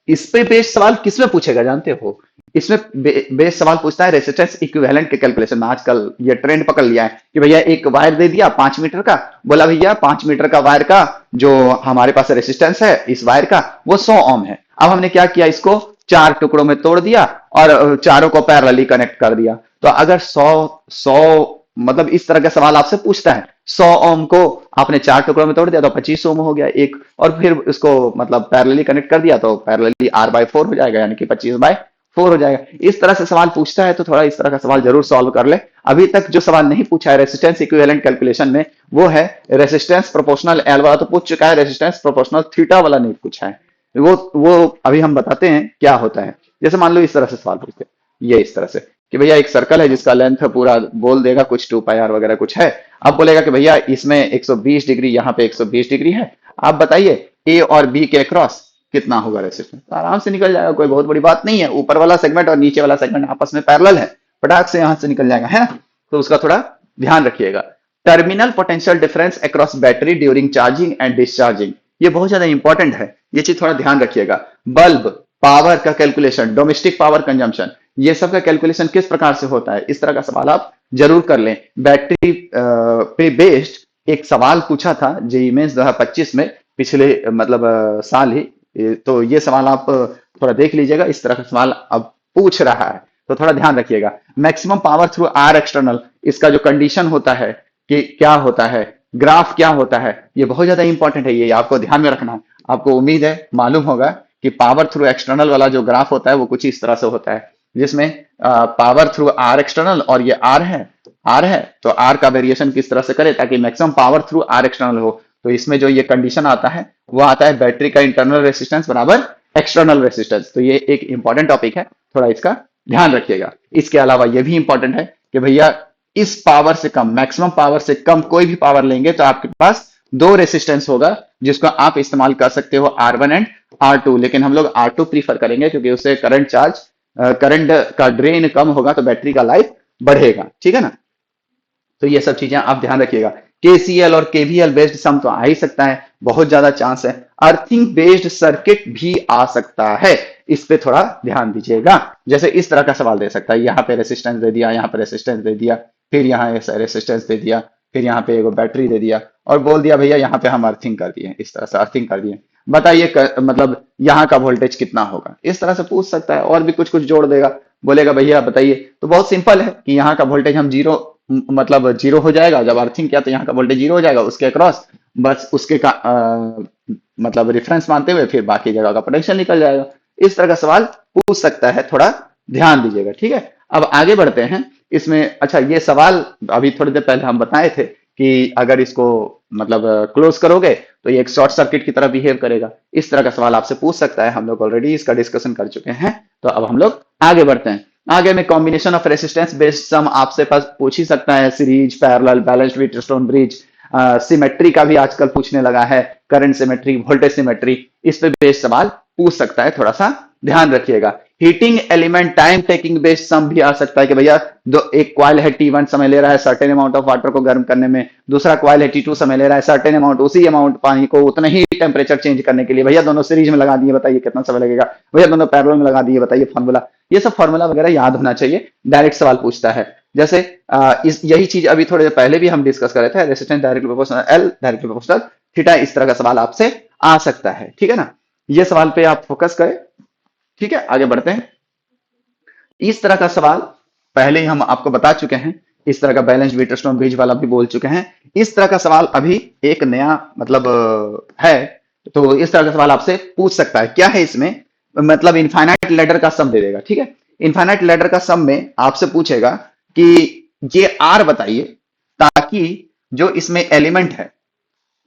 इस पे बेस्ड सवाल किसमें पूछेगा जानते हो? इसमें बेस्ड सवाल पूछता है रेसिस्टेंस इक्विवेलेंट के कैलकुलेशन में। आजकल ये ट्रेंड पकड़ लिया है कि भैया एक वायर दे दिया 5 मीटर का, बोला भैया 5 मीटर का वायर का जो हमारे पास रेसिस्टेंस है इस वायर का वो 100 ओम है। अब हमने क्या किया, इसको 4 टुकड़ों में तोड़ दिया और चारों को पैरेलली कनेक्ट कर दिया। तो अगर 100 मतलब इस तरह का सवाल आपसे पूछता है, 100 ओम को आपने 4 टुकड़ों में तोड़ दिया तो 25 ओम हो गया एक, और फिर इसको मतलब पैरेलली कनेक्ट कर दिया तो पैरेलली R बाय 4 हो जाएगा, यानी कि 25 बाय 4 हो जाएगा। इस तरह से सवाल पूछता है तो थोड़ा इस तरह का सवाल जरूर सॉल्व कर ले। अभी तक जो सवाल नहीं पूछा है रेसिस्टेंस इक्विवेलेंट कैलकुलेशन में, वो है रेसिस्टेंस प्रोपोर्शनल एल वाला तो पूछ चुका है, रेसिस्टेंस प्रोपोर्शनल थीटा वाला नहीं पूछा है। वो अभी हम बताते हैं क्या होता है। जैसे मान लो इस तरह से सवाल पूछते हैं, ये इस तरह से कि भैया एक सर्कल है जिसका लेंथ पूरा बोल देगा कुछ 2 पाई आर वगैरह कुछ है। अब बोलेगा कि भैया इसमें 120 डिग्री, यहाँ पे 120 डिग्री है, आप बताइए ए और बी के अक्रॉस कितना होगा रेसिस्टेंस। तो आराम से निकल जाएगा, कोई बहुत बड़ी बात नहीं है। ऊपर वाला सेगमेंट और नीचे वाला सेगमेंट आपस में पैरेलल है, फटाक से यहां से निकल जाएगा, है ना। तो उसका थोड़ा ध्यान रखिएगा। Terminal potential difference across battery during charging and discharging, ये बहुत ज्यादा इंपॉर्टेंट है, ये चीज थोड़ा ध्यान रखिएगा। बल्ब पावर का कैलकुलेशन, डोमेस्टिक पावर कंजम्पशन, ये सब का कैलकुलेशन किस प्रकार से होता है, इस तरह का सवाल आप जरूर कर लें। बैटरी पे बेस्ड एक सवाल पूछा था जेईई मेंस 2025 में, पिछले मतलब साल ही। तो ये सवाल आप थोड़ा देख लीजिएगा, इस तरह का सवाल अब पूछ रहा है तो थोड़ा ध्यान रखिएगा। Maximum power through R external, इसका जो कंडीशन होता है कि क्या होता है, ग्राफ क्या होता है, ये बहुत ज्यादा इंपॉर्टेंट है, ये आपको ध्यान में रखना है। आपको उम्मीद है मालूम होगा कि पावर थ्रू एक्सटर्नल वाला जो ग्राफ होता है वो कुछ इस तरह से होता है, जिसमें पावर थ्रू आर एक्सटर्नल और ये आर है तो आर का वेरिएशन किस तरह से करें ताकि maximum power through R external हो। तो इसमें जो ये कंडीशन आता है वो आता है बैटरी का इंटरनल रेसिस्टेंस बराबर एक्सटर्नल रेसिस्टेंस। तो ये एक इंपॉर्टेंट टॉपिक है, थोड़ा इसका ध्यान रखिएगा। इसके अलावा ये भी इंपॉर्टेंट है कि भैया इस पावर से कम, मैक्सिमम पावर से कम कोई भी पावर लेंगे तो आपके पास 2 रेसिस्टेंस होगा जिसको आप इस्तेमाल कर सकते हो, R1 एंड R2। लेकिन हम लोग R2 प्रीफर करेंगे क्योंकि उससे करंट का ड्रेन कम होगा तो बैटरी का लाइफ बढ़ेगा, ठीक है ना। तो ये सब चीजें आप ध्यान रखिएगा। KCL और KVL बेस्ड सम तो आ ही सकता है, बहुत ज्यादा चांस है। अर्थिंग बेस्ड सर्किट भी आ सकता है, इस पे थोड़ा ध्यान दीजिएगा। जैसे इस तरह का सवाल दे सकता है, यहाँ पे रेसिस्टेंस दे दिया, यहाँ पे रेसिस्टेंस दे दिया, फिर यहाँ ऐसा रेसिस्टेंस दे दिया, फिर यहाँ पे एक बैटरी दे दिया और बोल दिया भैया यहाँ पे हम अर्थिंग कर दिए, इस तरह से अर्थिंग कर दिए, बताइए मतलब यहाँ का वोल्टेज कितना होगा, इस तरह से पूछ सकता है। और भी कुछ कुछ जोड़ देगा, बोलेगा भैया बताइए। तो बहुत सिंपल है कि यहाँ का वोल्टेज हम जीरो मतलब जीरो हो जाएगा, जब अर्थिंग किया तो यहाँ का वोल्टेज जीरो हो जाएगा, उसके अक्रॉस बस उसके का मतलब रेफरेंस मानते हुए फिर बाकी जगह का पोटेंशियल निकल जाएगा। इस तरह का सवाल पूछ सकता है, थोड़ा ध्यान दीजिएगा, ठीक है। अब आगे बढ़ते हैं इसमें। अच्छा, ये सवाल अभी थोड़ी देर पहले हम बताए थे कि अगर इसको मतलब क्लोज करोगे तो ये एक शॉर्ट सर्किट की तरह बिहेव करेगा, इस तरह का सवाल आपसे पूछ सकता है। हम लोग ऑलरेडी इसका डिस्कशन कर चुके हैं, तो अब हम लोग आगे बढ़ते हैं। आगे में combination of resistance based sum आपसे पास पूछ ही सकता है, series, parallel, balanced with stone bridge, symmetry का भी आजकल पूछने लगा है, करंट सिमेट्री, वोल्टेज सिमेट्री, इस पे बेस्ड सवाल पूछ सकता है, थोड़ा सा ध्यान रखिएगा। Heating element time taking based sum भी आ सकता है कि भैया दो एक कॉइल है T1 समय ले रहा है सर्टेन अमाउंट ऑफ वाटर को गर्म करने में, दूसरा कॉइल है T2 समय ले रहा है सर्टेन अमाउंट उसी अमाउंट पानी को उतना ही टेम्परेचर चेंज करने के लिए। भैया दोनों सीरीज में लगा दिए, बताइए कितना समय लगेगा। भैया दोनों पैरेलल में लगा दिए, बताइए फॉर्मूला। ये सब फॉर्मूला वगैरह याद होना चाहिए, डायरेक्ट सवाल पूछता है। जैसे इस यही चीज अभी थोड़े देर पहले भी हम डिस्कस कर रहे थे, resistance directly proportional L directly proportional theta, इस तरह का सवाल आपसे आ सकता है, ठीक है ना। ये सवाल पे आप फोकस करें, ठीक है। आगे बढ़ते हैं। इस तरह का सवाल पहले ही हम आपको बता चुके हैं, इस तरह का बैलेंस वीटरस्टोन ब्रिज वाला भी बोल चुके हैं। इस तरह का सवाल अभी एक नया मतलब है, तो इस तरह का सवाल आपसे पूछ सकता है। क्या है इसमें, मतलब इनफाइनाइट लेडर का सम दे देगा, ठीक है। इनफाइनाइट लेडर का सम में आपसे पूछेगा कि ये आर बताइए, ताकि जो इसमें एलिमेंट है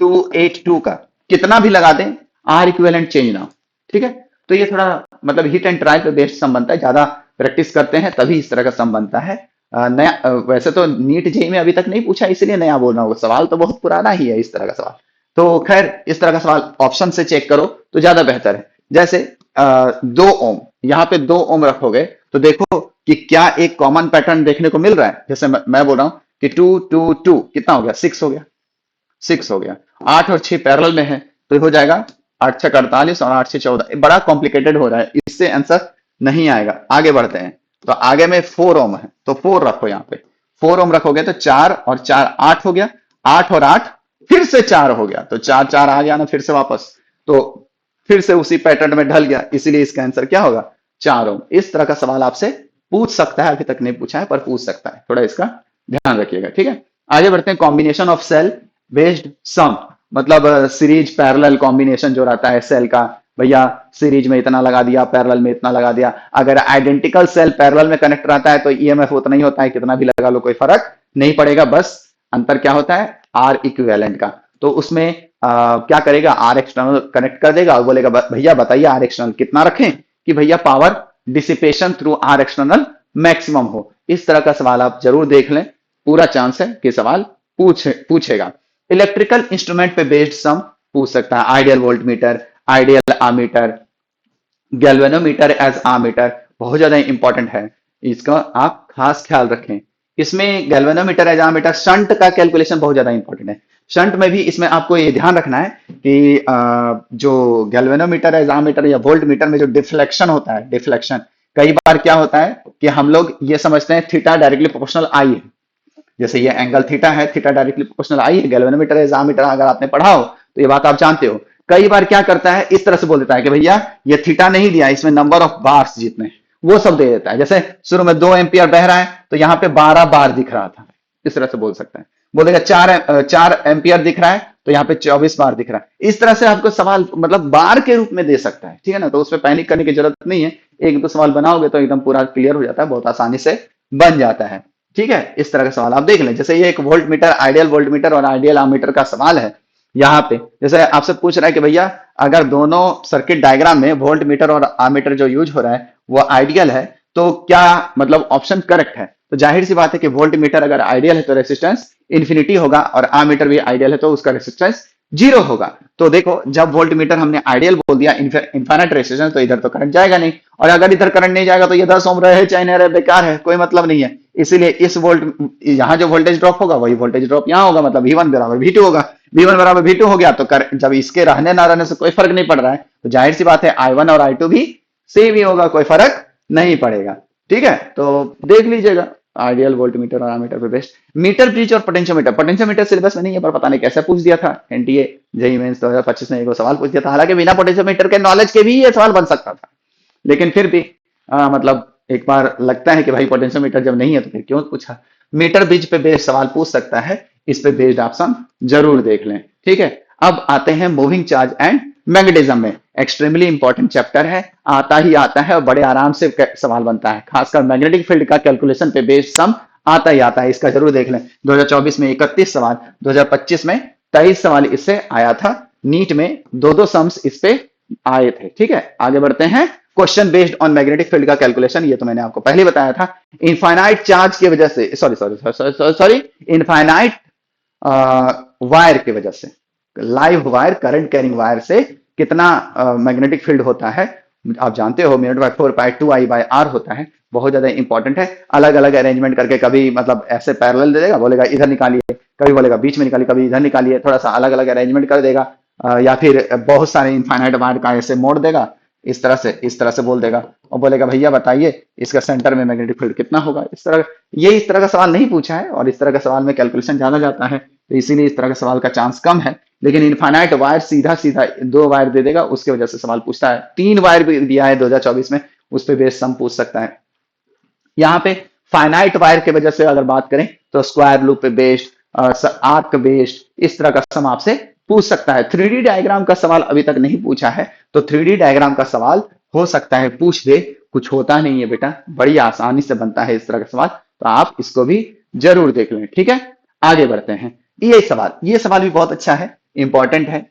282 का कितना भी लगा दें आर इक्विवेलेंट चेंज ना हो, ठीक है। तो ये थोड़ा मतलब हिट एंड ट्राई पे बेस्ड सम बनता है, ज्यादा प्रैक्टिस करते हैं तभी इस तरह का सम बनता है। नया वैसे तो नीट जेई में अभी तक नहीं पूछा, इसलिए नया बोल रहा हूँ, सवाल तो बहुत पुराना ही है इस तरह का सवाल। तो खैर इस तरह का सवाल ऑप्शन से चेक करो तो ज्यादा बेहतर है। जैसे 2 ओम, यहाँ पे 2 ओम रखोगे तो देखो कि क्या एक कॉमन पैटर्न देखने को मिल रहा है। जैसे मैं बोल रहा हूँ कि 2 2 2 कितना हो गया, 6 हो गया, 6 हो गया। 8 और 6 पैरेलल में है तो हो जाएगा 8 6 48 और 8 6 14। बड़ा कॉम्प्लिकेटेड हो रहा है, इससे आंसर नहीं आएगा। आगे बढ़ते हैं। तो आगे में 4 ओम है तो 4 रखो, यहाँ पे 4 ओम रखोगे तो 4 और 4 8 हो गया, 8 और 8 फिर से 4 हो गया, तो 4 4 आ गया ना फिर से वापस, तो फिर से उसी पैटर्न में ढल गया, इसीलिए इसका आंसर क्या होगा, 4 ओम। इस तरह का सवाल आपसे पूछ सकता है, अभी तक नहीं पूछा है पर पूछ सकता है, थोड़ा इसका ध्यान रखिएगा, ठीक है। आगे बढ़ते हैं। कॉम्बिनेशन ऑफ सेल बेस्ड सम, मतलब सीरीज पैरेलल कॉम्बिनेशन जो रहता है सेल का, भैया सीरीज में इतना लगा दिया, पैरेलल में इतना लगा दिया। अगर आइडेंटिकल सेल पैरेलल में कनेक्ट रहता है तो ईएमएफ उतना ही होता है, कितना भी लगा लो कोई फर्क नहीं पड़ेगा, बस अंतर क्या होता है आर इक्विवेलेंट का। तो उसमें क्या करेगा, आर एक्सटर्नल कनेक्ट कर देगा और बोलेगा भैया बताइए आर एक्सटर्नल कितना रखें कि भैया power dissipation through R external maximum हो। इस तरह का सवाल आप जरूर देख लें, पूरा चांस है कि सवाल पूछेगा। इलेक्ट्रिकल इंस्ट्रूमेंट पे बेस्ड सम पूछ सकता है, ideal volt meter, ideal ammeter, galvanometer as ammeter, बहुत ज्यादा इंपॉर्टेंट है, इसका आप खास ख्याल रखें। इसमें गैल्वेनोमीटर एज आमीटर शंट का कैलकुलेशन बहुत ज्यादा इंपॉर्टेंट है। शंट में भी इसमें आपको ये ध्यान रखना है कि जो गैल्वेनोमीटर एज आमीटर या वोल्ट मीटर में जो डिफ्लेक्शन होता है, डिफ्लेक्शन कई बार क्या होता है कि हम लोग ये समझते हैं थीटा डायरेक्टली प्रोपोर्शनल आई है, जैसे ये एंगल थीटा है, थीटा डायरेक्टली प्रोपोर्शनल आई है, गैल्वेनोमीटर एजामीटर अगर आपने पढ़ा हो तो ये बात आप जानते हो। कई बार क्या करता है इस तरह से बोल देता है कि भैया ये थीटा नहीं दिया, इसमें नंबर ऑफ बार्स जितने वो सब दे देता है। जैसे शुरू में 2 एम्पियर बह रहा है तो यहाँ पे 12 बार दिख रहा था, इस तरह से बोल सकता है। बोलेगा 4 एम्पियर दिख रहा है तो यहाँ पे 24 बार दिख रहा है। इस तरह से आपको सवाल मतलब बार के रूप में दे सकता है, ठीक है ना। तो उसमें पैनिक करने की जरूरत नहीं है, एक दो सवाल बनाओगे तो एकदम पूरा क्लियर हो जाता है, बहुत आसानी से बन जाता है, ठीक है। इस तरह का सवाल आप देख लें। जैसे ये एक volt meter, ideal volt metre और आइडियल आमीटर का सवाल है। यहाँ पे जैसे आपसे पूछ रहा है कि भैया अगर दोनों सर्किट डायग्राम में वोल्ट मीटर और आमीटर जो यूज हो रहा है वो आइडियल है तो क्या मतलब ऑप्शन करेक्ट है। तो जाहिर सी बात है कि वोल्ट मीटर अगर आइडियल है तो रेसिस्टेंस इन्फिनिटी होगा, और आमीटर भी आइडियल है तो उसका रेसिस्टेंस 0 होगा। तो देखो जब वोल्ट मीटर हमने आइडियल बोल दिया, इनफाइनाइट रेसिस्टेंस, तो इधर तो करंट जाएगा नहीं, और अगर इधर करंट नहीं जाएगा तो ये 10 ओम रहे चाहे नहीं रहे बेकार है, कोई मतलब नहीं है। इसीलिए इस वोल्ट यहाँ जो वोल्टेज ड्रॉप होगा वही वोल्टेज ड्रॉप यहाँ होगा, मतलब V1 बराबर V2 होगा। V1 बराबर V2 हो गया तो जब इसके रहने ना रहने से कोई फर्क नहीं पड़ रहा है तो जाहिर सी बात है I1 और I2 भी सेम ही होगा, कोई फर्क नहीं पड़ेगा, ठीक है। तो देख लीजिएगा आइडियल वोल्ट मीटर और आमीटर पे बेस्ट। मीटर ब्रिज और पोटेंशियोमीटर, पोटेंशियोमीटर सिलेबस में नहीं है पर पता नहीं कैसे पूछ दिया था, एनटीए जेईई मेंस 2025 में एक सवाल पूछ दिया था। हालांकि बिना पोटेंशियोमीटर के नॉलेज के भी ये सवाल बन सकता था, लेकिन फिर भी मतलब एक बार लगता है कि भाई पोटेंशियोमीटर जब नहीं है तो फिर क्यों पूछा। मीटर ब्रिज पे बेस्ड सवाल पूछ सकता है, इस पे बेस्ड ऑप्शन जरूर देख लें, ठीक है। अब आते हैं मूविंग चार्ज एंड मैग्नेटिज्म में, एक्सट्रीमली इंपॉर्टेंट चैप्टर है, आता ही आता है और बड़े आराम से सवाल बनता है, खासकर मैग्नेटिक फील्ड का कैलकुलेशन पे बेस्ड सम आता ही आता है, इसका जरूर देख लें। 2024 में 31 सवाल, 2025 में 23 सवाल इससे आया था, नीट में 2-2 सम्स इस पे आए थे, ठीक है। आगे बढ़ते हैं। Question based on magnetic field का कैलकुलेशन, ये तो मैंने आपको पहले बताया था। इनफाइनाइट चार्ज की वजह से, सॉरी इनफाइनाइट वायर की वजह से, live wire, current carrying wire से कितना मैग्नेटिक फील्ड होता है आप जानते हो mu naught by 4 pi 2 I by R होता है, बहुत ज्यादा इंपॉर्टेंट है। अलग अलग अरेंजमेंट करके कभी मतलब ऐसे पैरेलल दे देगा, बोलेगा इधर निकालिए, कभी बोलेगा बीच में निकालिए, कभी इधर निकालिए, थोड़ा सा अलग अलग अरेंजमेंट कर देगा। या फिर बहुत सारे इनफाइनाइट वायर का ऐसे मोड़ देगा, इस तरह से बोल देगा, और बोलेगा भैया बताइए इसका सेंटर में मैग्नेटिक फील्ड कितना होगा। इस तरह का सवाल नहीं पूछा है, और इस तरह का सवाल में कैलकुलेशन ज्यादा जाता है, तो इसीलिए इस तरह का सवाल का चांस कम है। लेकिन इनफाइनाइट वायर सीधा सीधा 2 वायर दे देगा, उसकी वजह से सवाल पूछता है। 3 वायर भी दिया है 2024 में, उस पर बेस्ड सम पूछ सकता है। यहाँ पे फाइनाइट वायर की वजह से अगर बात करें तो स्क्वायर लूप पे बेस्ड, आर्क बेस्ड, इस तरह का सम आपसे पूछ सकता है। 3D डायग्राम का सवाल अभी तक नहीं पूछा है, तो 3D डायग्राम का सवाल हो सकता है पूछ दे, कुछ होता नहीं है बेटा, बड़ी आसानी से बनता है इस तरह का सवाल, तो आप इसको भी जरूर देख लें। ठीक है, आगे बढ़ते हैं। ये सवाल भी बहुत अच्छा है, इंपॉर्टेंट है,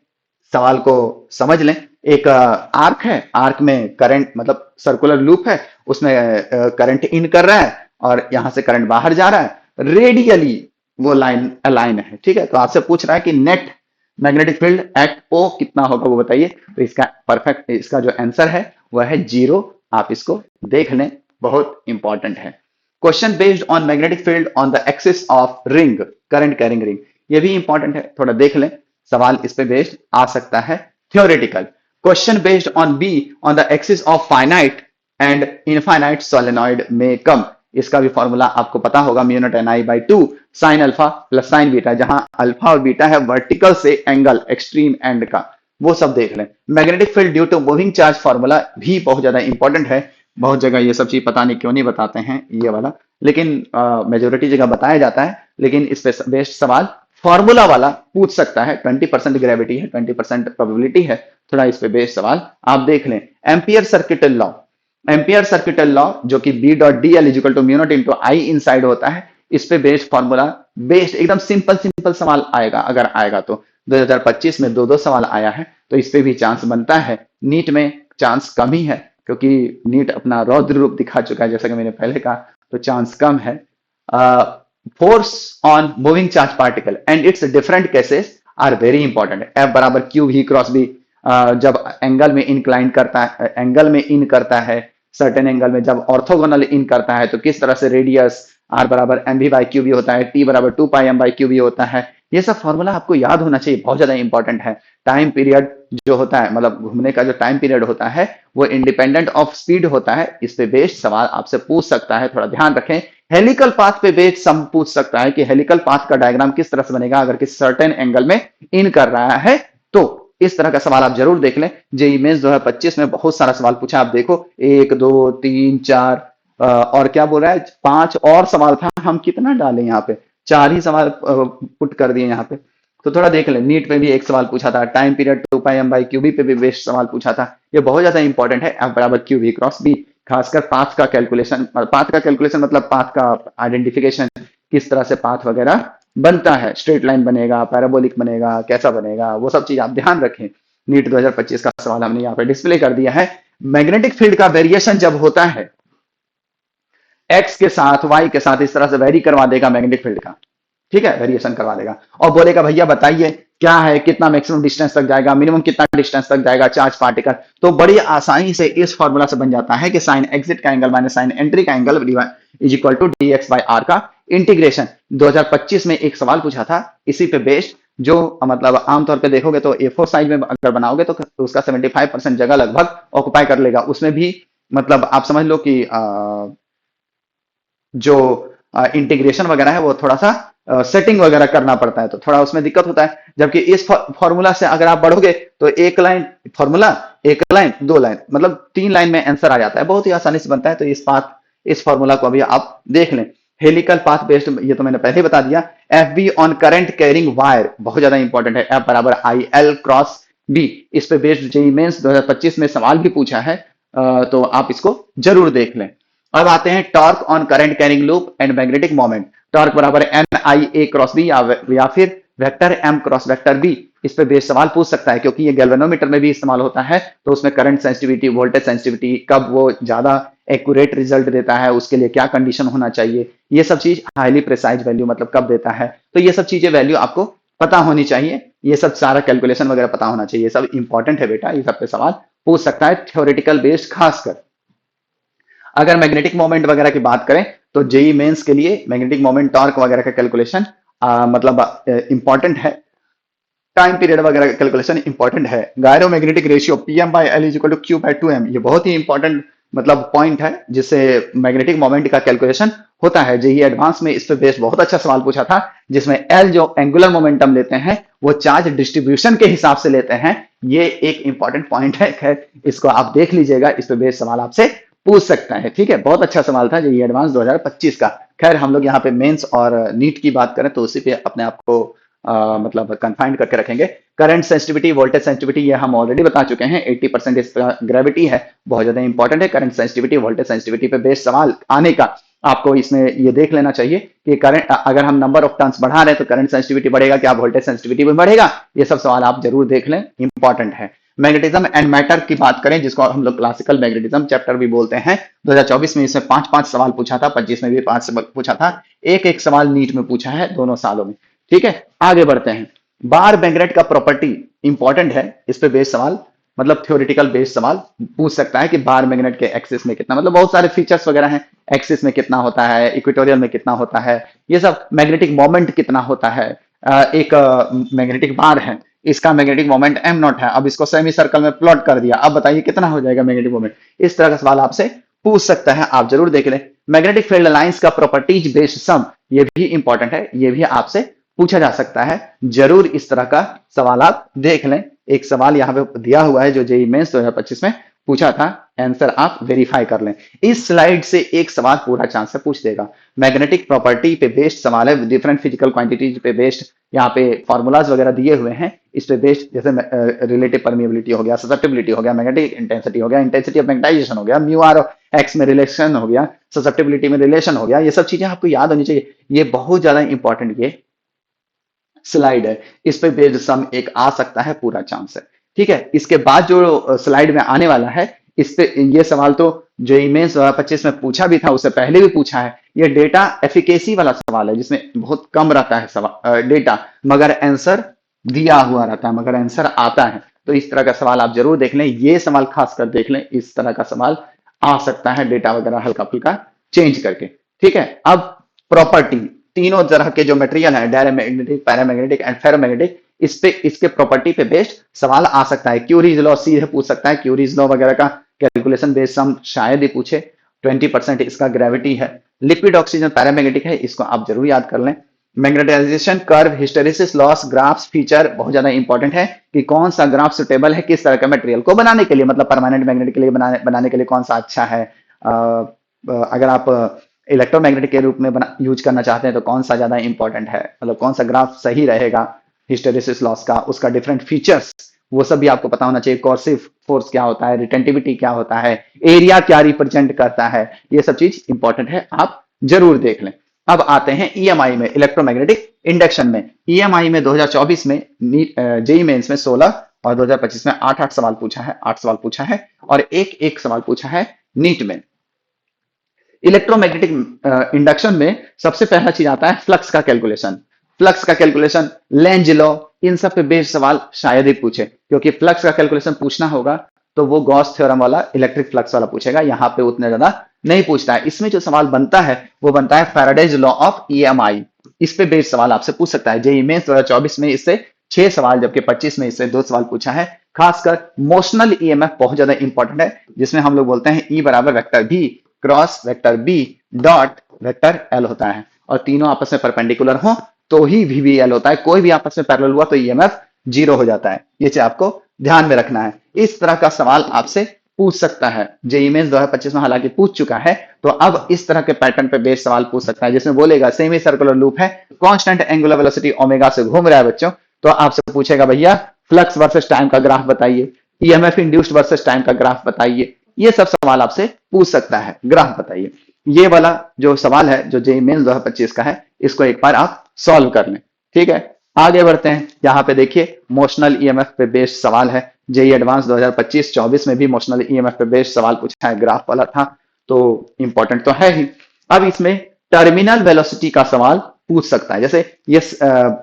सवाल को समझ लें। एक आर्क है, आर्क में करंट मतलब सर्कुलर लूप है, उसमें करंट इन कर रहा है और यहां से करंट बाहर जा रहा है, रेडियली वो लाइन अलाइन है। ठीक है, तो आपसे पूछ रहा है कि नेट मैग्नेटिक फील्ड एट ओ कितना होगा, वो बताइए। तो इसका जो आंसर है वह है 0। आप इसको देख लें, बहुत इंपॉर्टेंट है। Question based on magnetic field on the axis of ring, current carrying ring, ये भी इंपॉर्टेंट है, थोड़ा देख लें, सवाल इस पे बेस्ड आ सकता है। Theoretical question based on B on the axis of finite and infinite solenoid में कम, इसका भी फॉर्मूला आपको पता होगा, mu naught N I by 2 sine alpha plus sine beta, जहां अल्फा और बीटा है वर्टिकल से एंगल एक्सट्रीम एंड का, वो सब देख लें। Magnetic field due to moving charge formula भी बहुत ज्यादा इंपॉर्टेंट है, बहुत जगह ये सब चीज पता नहीं क्यों नहीं बताते हैं ये वाला, लेकिन मेजोरिटी जगह बताया जाता है। लेकिन इस पे बेस्ड सवाल फॉर्मूला वाला पूछ सकता है, 20% ग्रेविटी है, 20% प्रोबेबिलिटी है, थोड़ा इस पे बेस्ड सवाल आप देख लें। Ampere circuital law, Ampere circuital law जो कि B dot D L is equal to mu naught into I inside होता है, इस पे बेस्ड फॉर्मूला, बेस्ड एकदम सिंपल सवाल आएगा, अगर आएगा तो 2025 में 2 सवाल आया है, तो इस पे भी चांस बनता है। नीट में चांस कम ही है, क्योंकि नीट अपना रौद्र रूप दिखा चुका है, जैसा कि मैंने पहले कहा, तो चांस कम है। Force on moving charge particle and its different cases are very important. F बराबर क्यू वी क्रॉस बी, जब एंगल में इंक्लाइन करता है, एंगल में इन करता है, सर्टेन एंगल में जब ऑर्थोगोनल इन करता है, तो किस तरह से रेडियस आर बराबर M V by Q B होता है, टी बराबर 2 pi M by Q B होता है। ये सब फॉर्मूला आपको याद होना चाहिए, बहुत ज्यादा इंपॉर्टेंट है। टाइम पीरियड जो होता है, मतलब घूमने का जो टाइम पीरियड होता है, वो इंडिपेंडेंट ऑफ स्पीड होता है। इस पे बेस्ड सवाल आपसे पूछ सकता है, थोड़ा ध्यान रखें। हेलिकल पाथ पे बेस्ड सम पूछ सकता है कि हेलिकल पाथ का डायग्राम किस तरह से बनेगा अगर किसी सर्टेन एंगल में इन कर रहा है, तो इस तरह का सवाल आप जरूर देख लें। जेईई मेंस 2025 में बहुत सारा सवाल पूछा, आप देखो 1 2 3 4 और क्या बोल रहा है, 5 और सवाल था, हम कितना डालें यहाँ पे, 4 ही सवाल पुट कर दिए यहाँ पे। तो थोड़ा देख लें, नीट पे भी एक सवाल पूछा था, time period 2 pi M by Q B पे भी बेस्ट सवाल पूछा था। ये बहुत ज्यादा इंपॉर्टेंट है, एफ बराबर क्यू वी क्रॉस बी, खासकर पाथ का कैलकुलेशन, मतलब पाथ का आइडेंटिफिकेशन, किस तरह से पाथ वगैरह बनता है, स्ट्रेट लाइन बनेगा, पैराबोलिक बनेगा, कैसा बनेगा, वो सब चीज आप ध्यान रखें। नीट 2025 का सवाल हमने यहाँ पे डिस्प्ले कर दिया है। मैग्नेटिक फील्ड का वेरिएशन जब होता है एक्स के साथ, वाई के साथ, इस तरह से वेरी करवा देगा मैग्नेटिक फील्ड का, ठीक है, वेरिएशन करवा देगा, और बोलेगा भैया बताइए क्या है, कितना मैक्सिमम डिस्टेंस तक जाएगा, मिनिमम कितना डिस्टेंस तक जाएगा चार्ज पार्टिकल, तो बड़ी आसानी से इस फॉर्मूला से बन जाता है कि साइन एग्जिट का एंगल माइनस साइन एंट्री का angle is equal to D X by R का इंटीग्रेशन। 2025 में एक सवाल पूछा था इसी पे बेस्ड, जो मतलब आमतौर पे देखोगे तो A4 साइज में अगर बनाओगे तो उसका 75% जगह लगभग ऑक्युपाई कर लेगा। उसमें भी मतलब आप समझ लो कि जो इंटीग्रेशन वगैरह है वो थोड़ा सा सेटिंग वगैरह करना पड़ता है, तो थोड़ा उसमें दिक्कत होता है। जबकि इस फॉर्मूला से अगर आप बढ़ोगे तो एक लाइन फॉर्मूला, एक लाइन, 2 लाइन, मतलब 3 लाइन में आंसर आ जाता है, बहुत ही आसानी से बनता है। तो इस फॉर्मूला को अभी आप देख लें। हेलिकल पाथ बेस्ड, ये तो मैंने पहले ही बता दिया। F be on current carrying wire बहुत ज्यादा इंपॉर्टेंट है, एफ बराबर आई एल क्रॉस बी, इस पे बेस्ड जेईई मेंस 2025 में सवाल भी पूछा है, तो आप इसको जरूर देख लें। अब आते हैं torque on current carrying loop and magnetic moment. Torque बराबर N I A cross B या फिर vector M cross vector B, इस पे बेस्ड सवाल पूछ सकता है, क्योंकि ये गैल्वेनोमीटर में भी इस्तेमाल होता है, तो उसमें करंट सेंसिटिविटी, वोल्टेज सेंसिटिविटी, कब वो ज्यादा एक्यूरेट रिजल्ट देता है, उसके लिए क्या कंडीशन होना चाहिए, ये सब चीज, हाईली प्रिसाइज वैल्यू मतलब कब देता है, तो ये सब चीजें वैल्यू आपको पता होनी चाहिए, ये सब सारा कैलकुलेशन वगैरह पता होना चाहिए, सब इंपॉर्टेंट है बेटा, ये सब पे सवाल पूछ सकता है, थ्योरेटिकल बेस्ड खासकर। अगर मैग्नेटिक मोमेंट वगैरह की बात करें तो जेई मेंस के लिए मैग्नेटिक मोमेंट टॉर्क वगैरह का कैलकुलेशन मतलब इंपॉर्टेंट है। टाइम पीरियड वगैरह का कैलकुलेशन इंपॉर्टेंट है। Gyromagnetic ratio PM by L is equal to Q by 2m, ये बहुत ही इंपॉर्टेंट मतलब पॉइंट है जिससे मैग्नेटिक मोमेंट का कैलकुलेशन होता है। जेई एडवांस में इस पे बेस्ड बहुत अच्छा सवाल पूछा था, जिसमें एल जो एंगुलर मोमेंटम लेते हैं वो चार्ज डिस्ट्रीब्यूशन के हिसाब से लेते हैं। ये एक इंपॉर्टेंट पॉइंट है, खैर इसको आप देख लीजिएगा, इस पे बेस्ड सवाल आपसे पूछ सकता है। ठीक है, बहुत अच्छा सवाल था जेई एडवांस 2025 का। खैर हम लोग यहाँ पे मेंस और नीट की बात करें तो उसी पे अपने आप को मतलब कंफाइंड करके रखेंगे। करंट सेंसिटिविटी, वोल्टेज सेंसिटिविटी, ये हम ऑलरेडी बता चुके हैं। 80% इसका ग्रेविटी है, बहुत ज्यादा इंपॉर्टेंट है। करंट सेंसिटिविटी, वोल्टेज सेंसिटिविटी पे बेस्ड सवाल आने का आपको इसमें ये देख लेना चाहिए कि करंट, अगर हम नंबर ऑफ टर्न्स बढ़ा रहे हैं तो करंट सेंसिटिविटी बढ़ेगा क्या, वोल्टेज सेंसिटिविटी भी बढ़ेगा। ये सब सवाल आप जरूर देख लें, इंपॉर्टेंट है। मैग्नेटिज्म एंड मैटर की बात करें, जिसको हम लोग क्लासिकल मैग्नेटिज्म चैप्टर भी बोलते हैं, 2024 में इसमें 5-5 सवाल पूछा था, 25 में भी 5 सवाल पूछा था, एक एक सवाल नीट में पूछा है दोनों सालों में। ठीक है, आगे बढ़ते हैं। बार मैग्नेट का प्रॉपर्टी इंपॉर्टेंट है, इस पे बेस्ड सवाल मतलब थ्योरेटिकल बेस्ड सवाल पूछ सकता है कि बार मैग्नेट के एक्सिस में कितना, मतलब बहुत सारे फीचर्स वगैरह हैं, एक्सिस में कितना होता है, इक्वेटोरियल में कितना होता है, ये सब, मैग्नेटिक मोमेंट कितना होता है। एक मैग्नेटिक बार है, इसका मैग्नेटिक मोमेंट एम नॉट है, अब इसको सेमी सर्कल में प्लॉट कर दिया, अब बताइए कितना हो जाएगा मैग्नेटिक मोमेंट। इस तरह का सवाल आपसे पूछ सकता है, आप जरूर देख लें। मैग्नेटिक फील्ड लाइंस का प्रॉपर्टीज बेस्ड सम, ये भी इंपॉर्टेंट है, ये भी आपसे पूछा जा सकता है, जरूर इस तरह का सवाल आप देख लें। एक सवाल यहाँ पे दिया हुआ है जो जेईई मेंस 2025 में पूछा था, आंसर आप वेरीफाई कर लें। इस स्लाइड से एक सवाल पूरा चांस से पूछ देगा। मैग्नेटिक प्रॉपर्टी पे बेस्ड सवाल है, डिफरेंट फिजिकल क्वांटिटीज पे बेस्ड, यहाँ पे फॉर्मूलाज वगैरह दिए हुए हैं, इस पे बेस्ड, जैसे रिलेटिव परमिएबिलिटी हो गया, ससेप्टिबिलिटी हो गया, मैग्नेटिक इंटेंसिटी हो गया, इंटेंसिटी ऑफ मैग्नेटाइजेशन हो गया, म्यू आर एक्स में रिलेशन हो गया, ससेप्टिबिलिटी में रिलेशन हो गया, ये सब चीजें आपको याद होनी चाहिए। ये बहुत ज्यादा इंपॉर्टेंट ये स्लाइड है, इस पे बेस्ड सम एक आ सकता है, पूरा चांस है। ठीक है, इसके बाद जो स्लाइड में आने वाला है, इस पे ये सवाल तो जेईई मेंस 2025 में पूछा भी था, उससे पहले भी पूछा है। ये डेटा एफिकेसी वाला सवाल है, जिसमें बहुत कम रहता है सवाल डेटा, मगर आंसर दिया हुआ रहता है, मगर आंसर आता है। तो इस तरह का सवाल आप जरूर देख लें, ये सवाल खासकर देख लें, इस तरह का सवाल आ सकता है, डेटा वगैरह हल्का फुल्का चेंज करके। ठीक है, अब प्रॉपर्टी, तीनों तरह के जो मटेरियल है, डायरेमैग्नेटिक, पैरामैग्नेटिक एंड फेरोमैग्नेटिक, इस पे इसके प्रॉपर्टी पे बेस्ड सवाल आ सकता है। क्यूरीज लॉ सीधे पूछ सकता है, क्यूरीज लॉ वगैरह का कैलकुलेशन बेस्ड सम शायद ही पूछे। 20% इसका ग्रेविटी है। लिक्विड ऑक्सीजन पैरामैग्नेटिक है, इसको आप जरूर याद कर लें। Magnetisation curve, hysteresis loss, graphs, feature बहुत ज्यादा इंपॉर्टेंट है कि कौन सा ग्राफ सुटेबल है किस तरह का मटेरियल को बनाने के लिए, मतलब परमानेंट मैग्नेट के लिए बनाने के लिए कौन सा अच्छा है। अगर आप इलेक्ट्रोमैग्नेटिक के रूप में यूज करना चाहते हैं तो कौन सा ज्यादा इंपॉर्टेंट है, मतलब कौन सा ग्राफ सही रहेगा हिस्टेरिसिस लॉस का, उसका डिफरेंट फीचर्स वो सब भी आपको पता होना चाहिए। कॉर्सिव फोर्स क्या होता है, रिटेंटिविटी क्या होता है, एरिया क्या रिप्रेजेंट करता है, ये सब चीज इंपॉर्टेंट है, आप जरूर देख लें। अब आते हैं ईएमआई में, इलेक्ट्रोमैग्नेटिक इंडक्शन में। ईएमआई में 2024 में जेईई मेंस में 16 और 2025 में 8 सवाल पूछा है, 8 सवाल पूछा है, और एक एक सवाल पूछा है नीट में। इलेक्ट्रोमैग्नेटिक इंडक्शन में सबसे पहला चीज आता है फ्लक्स का कैलकुलेशन। फ्लक्स का कैलकुलेशन, लेंज लॉ, इन सब पे बेस्ड सवाल शायद ही पूछे, क्योंकि फ्लक्स का कैलकुलेशन पूछना होगा तो वो गॉस थ्योरम वाला, इलेक्ट्रिक फ्लक्स वाला पूछेगा, यहाँ पे उतने ज्यादा नहीं पूछता है। इसमें जो सवाल बनता है वो बनता है फैराडेज लॉ ऑफ ईएमआई, इस पे बेस्ड सवाल आपसे पूछ सकता है। जेईई मेंस 2024 में इससे 6 सवाल, जबकि 25 में इससे 2 सवाल पूछा है। खासकर मोशनल ईएमएफ बहुत ज्यादा इंपॉर्टेंट है, जिसमें हम लोग बोलते हैं ई बराबर vector B cross vector B dot vector L होता है, और तीनों आपस में परपेंडिकुलर हो तो ही वीवीएल होता है। कोई भी आपस में पैरेलल हुआ तो ईएमएफ 0 हो जाता है, ये चीज आपको ध्यान में रखना है। इस तरह का सवाल आपसे पूछ सकता है, जेईई मेंस 2025 में हालांकि पूछ चुका है, तो अब इस तरह के पैटर्न पे बेस्ड सवाल पूछ सकता है, जिसमें बोलेगा सेमी सर्कुलर लूप है, कांस्टेंट एंगुलर वेलोसिटी ओमेगा से घूम रहा है बच्चों, तो आपसे पूछेगा भैया फ्लक्स वर्सेस टाइम का ग्राफ बताइए, ईएमएफ इंड्यूस्ड वर्सेस टाइम का ग्राफ बताइए, ये सब सवाल आपसे पूछ सकता है, ग्राफ बताइए। ये वाला जो सवाल है जो जेईई मेंस 2025 का है, इसको एक बार आप सॉल्व कर लें। ठीक है, आगे बढ़ते हैं। यहाँ पे देखिए मोशनल ईएमएफ पे बेस्ड सवाल है, जेईई एडवांस 2025-24 में भी मोशनल ईएमएफ पे बेस्ड सवाल पूछा है, ग्राफ वाला था, तो इंपॉर्टेंट तो है ही। अब इसमें टर्मिनल वेलोसिटी का सवाल पूछ सकता है, जैसे ये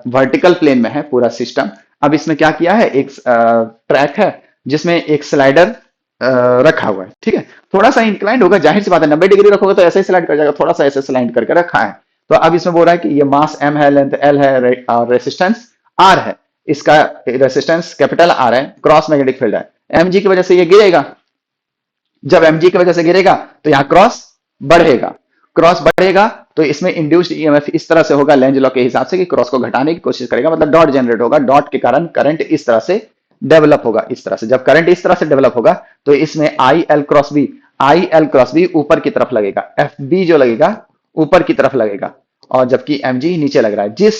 वर्टिकल प्लेन में है पूरा सिस्टम। अब इसमें क्या किया है, एक ट्रैक है जिसमें एक स्लाइडर रखा हुआ है, ठीक है। थोड़ा सा इंक्लाइंड होगा, जाहिर सी बात है, 90 डिग्री रखोगे तो ऐसे ही स्लाइड कर जाएगा, थोड़ा सा ऐसे स्लाइड करके रखा है। तो अब इसमें बोल रहा है कि ये मास m है, लेंथ l है, और रेसिस्टेंस r है। इसका रेसिस्टेंस कैपिटल R है, क्रॉस मैग्नेटिक फील्ड है, mg की वजह से ये गिरेगा। जब mg की वजह से गिरेगा तो यहाँ क्रॉस बढ़ेगा, क्रॉस बढ़ेगा तो इसमें इंड्यूस्ड ईएमएफ इस तरह से होगा लेंज लॉ के हिसाब से कि क्रॉस को घटाने की कोशिश करेगा, मतलब डॉट जनरेट होगा, डॉट के कारण करंट इस तरह से डेवलप होगा। इस तरह से जब करंट इस तरह से डेवलप होगा तो इसमें आई एल क्रॉस बी ऊपर की तरफ लगेगा, एफ बी जो लगेगा ऊपर की तरफ लगेगा, और जबकि एम जी नीचे लग रहा है। जिस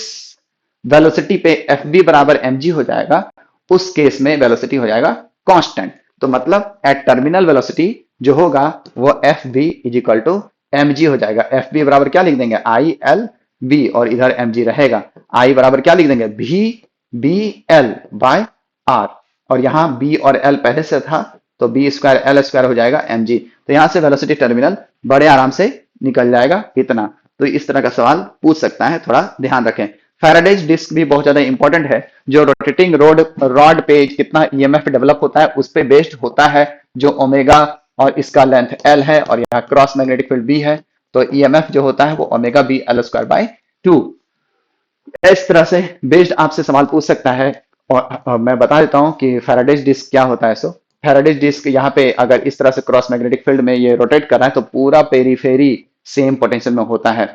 वेलोसिटी पे एफ बी बराबर एम जी हो जाएगा उस केस में वेलोसिटी हो जाएगा कांस्टेंट। तो मतलब एट टर्मिनल वेलोसिटी जो होगा वो F B is equal to M G हो जाएगा। एफ बी बराबर क्या लिख देंगे, आई एल बी, और इधर एम जी रहेगा। आई बराबर क्या लिख देंगे, भी बी एल बाय आर, और यहां बी और एल पहले से था तो बी स्क्वायर एल स्क्वायर हो जाएगा एम जी। तो यहां से वेलोसिटी टर्मिनल बड़े आराम से निकल जाएगा इतना। तो इस तरह का सवाल पूछ सकता है, थोड़ा ध्यान रखें। फैराडेज डिस्क भी बहुत ज्यादा इंपॉर्टेंट है, जो रोटेटिंग रॉड पे कितना ईएमएफ डेवलप होता है उस पे बेस्ड होता है, जो ओमेगा और इसका लेंथ एल है और यहाँ क्रॉस मैग्नेटिक फील्ड बी है। तो ईएमएफ जो होता है वो omega B L square by 2। इस तरह से बेस्ड आपसे सवाल पूछ सकता है। और मैं बता देता हूं कि फैराडेज डिस्क क्या होता है। सो फैराडेज डिस्क यहाँ पे अगर इस तरह से क्रॉस मैग्नेटिक फील्ड में ये रोटेट कर रहा है तो पूरा पेरीफेरी सेम पोटेंशियल में होता है,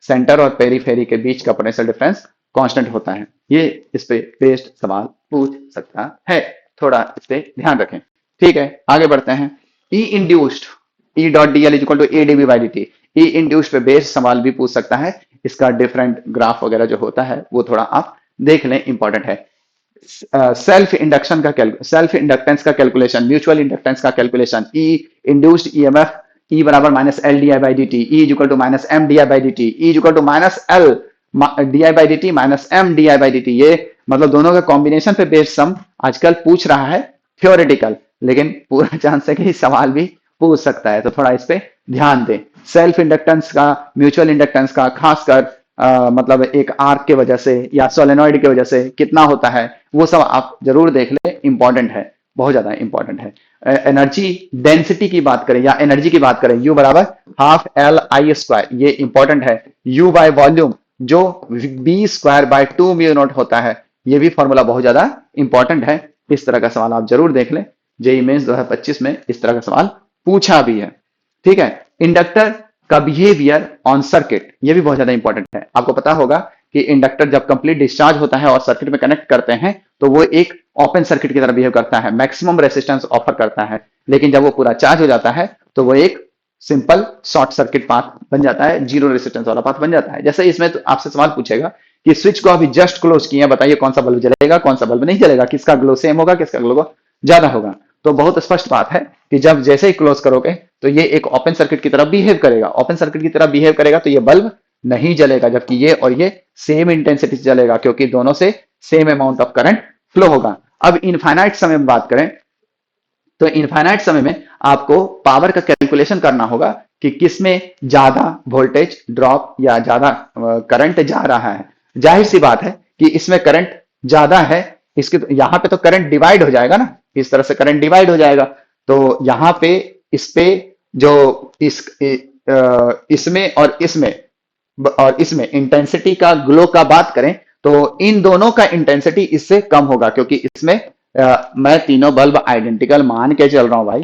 सेंटर और पेरीफेरी के बीच का पोटेंशियल डिफरेंस कांस्टेंट होता है। ये इस पे बेस्ड सवाल पूछ सकता है, थोड़ा इस पे ध्यान रखें। ठीक है, आगे बढ़ते हैं। E induced, E dot D L is equal to A D V by D T. E induced पे बेस्ड सवाल भी पूछ सकता है। इसका डिफरेंट ग्राफ वगैरह जो होता है वो थोड़ा आप देख लें, इंपॉर्टेंट है। सेल्फ इंडक्टेंस का कैलकुलेशन, म्यूचुअल इंडक्टेंस का calculation, E induced EMF E बराबर minus L D I by D T, E is equal to minus M D I by D T, E is equal to minus L D I by D T minus M D I by D T. ये मतलब दोनों का कॉम्बिनेशन पे बेस्ड सम आजकल पूछ रहा है, थ्योरेटिकल, लेकिन पूरा चांस है कि सवाल भी पूछ सकता है, तो थोड़ा इस पे ध्यान दें। सेल्फ इंडक्टेंस का, म्यूचुअल इंडक्टेंस का, खासकर मतलब एक आर्क के वजह से या सोलेनॉइड की वजह से कितना होता है वो सब आप जरूर देख लें, इंपॉर्टेंट है, बहुत ज्यादा इंपॉर्टेंट है। एनर्जी डेंसिटी की बात करें या एनर्जी की बात करें, यू बराबर हाफ एल आई स्क्वायर, ये इंपॉर्टेंट है। यू बाय वॉल्यूम जो B square by 2 mu naught होता है, ये भी फॉर्मूला बहुत ज्यादा इंपॉर्टेंट है। इस तरह का सवाल आप जरूर देख लें, जेईई मेंस 2025 में इस तरह का सवाल पूछा भी है। ठीक है, इंडक्टर का बिहेवियर ऑन सर्किट, ये भी बहुत ज्यादा इंपॉर्टेंट है। आपको पता होगा कि इंडक्टर जब कंप्लीट डिस्चार्ज होता है और सर्किट में कनेक्ट करते हैं तो वो एक ओपन सर्किट की तरह बिहेव करता है, मैक्सिमम रेसिस्टेंस ऑफर करता है। लेकिन जब वो पूरा चार्ज हो जाता है तो वो एक सिंपल शॉर्ट सर्किट पाथ बन जाता है, जीरो रेसिस्टेंस वाला पाथ बन जाता है। जैसे इसमें तो आपसे सवाल पूछेगा कि स्विच को अभी जस्ट क्लोज किया, बताइए कौन सा बल्ब जलेगा, कौन सा बल्ब नहीं जलेगा, किसका ग्लो सेम होगा, किसका ग्लो ज्यादा होगा। तो बहुत स्पष्ट बात है कि जब जैसे ही क्लोज करोगे तो ये एक ओपन सर्किट की तरह बिहेव करेगा, ओपन सर्किट की तरह बिहेव करेगा तो ये बल्ब नहीं जलेगा, जबकि ये और ये सेम इंटेंसिटी से जलेगा क्योंकि दोनों से same amount of current flow होगा। अब इनफाइनाइट समय में बात करें तो इनफाइनाइट समय में आपको पावर का कैलकुलेशन करना होगा कि किसमें ज्यादा वोल्टेज ड्रॉप या ज्यादा करंट जा रहा है। जाहिर सी बात है कि इसमें करंट ज्यादा है, इसके यहां पे तो करंट डिवाइड हो जाएगा ना, इस तरह से करंट डिवाइड हो जाएगा। तो यहां पे इस पे जो इसमें और इसमें इंटेंसिटी का ग्लो का बात करें तो इन दोनों का इंटेंसिटी इससे कम होगा क्योंकि इसमें मैं तीनों बल्ब आइडेंटिकल मान के चल रहा हूं भाई।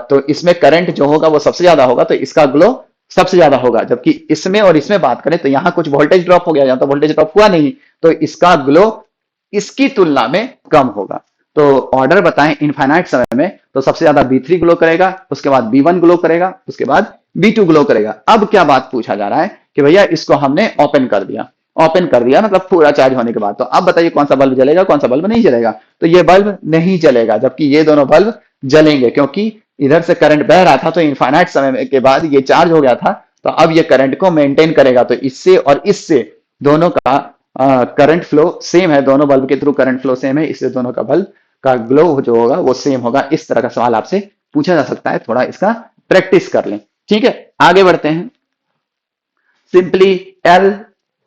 तो इसमें करंट जो होगा वो सबसे ज्यादा होगा तो इसका ग्लो सबसे ज्यादा होगा, जबकि इसमें और इसमें बात करें तो यहां कुछ वोल्टेज ड्रॉप हो गया, यहां तो वोल्टेज ड्रॉप हुआ नहीं, तो इसका ग्लो इसकी तुलना में कम होगा। तो ऑर्डर बताएं इनफाइनाइट समय में तो सबसे ज्यादा B3 ग्लो करेगा, उसके बाद B1 ग्लो करेगा, उसके बाद B2 ग्लो करेगा। अब क्या बात पूछा जा रहा है कि भैया इसको हमने ओपन कर दिया, ओपन कर दिया मतलब पूरा चार्ज होने के बाद, तो अब बताइए कौन सा बल्ब जलेगा, कौन सा बल्ब नहीं जलेगा। तो ये बल्ब नहीं जलेगा, जबकि ये दोनों बल्ब जलेंगे क्योंकि इधर से करंट बह रहा था तो इनफाइनाइट समय के बाद ये चार्ज हो गया था, तो अब ये करंट को मेंटेन करेगा। तो इससे और इससे दोनों का करंट फ्लो सेम है, दोनों बल्ब के थ्रू करंट फ्लो सेम है, इससे दोनों का बल्ब का ग्लो जो होगा वो सेम होगा। इस तरह का सवाल आपसे पूछा जा सकता है, थोड़ा इसका प्रैक्टिस कर लें। ठीक है, आगे बढ़ते हैं। Simply L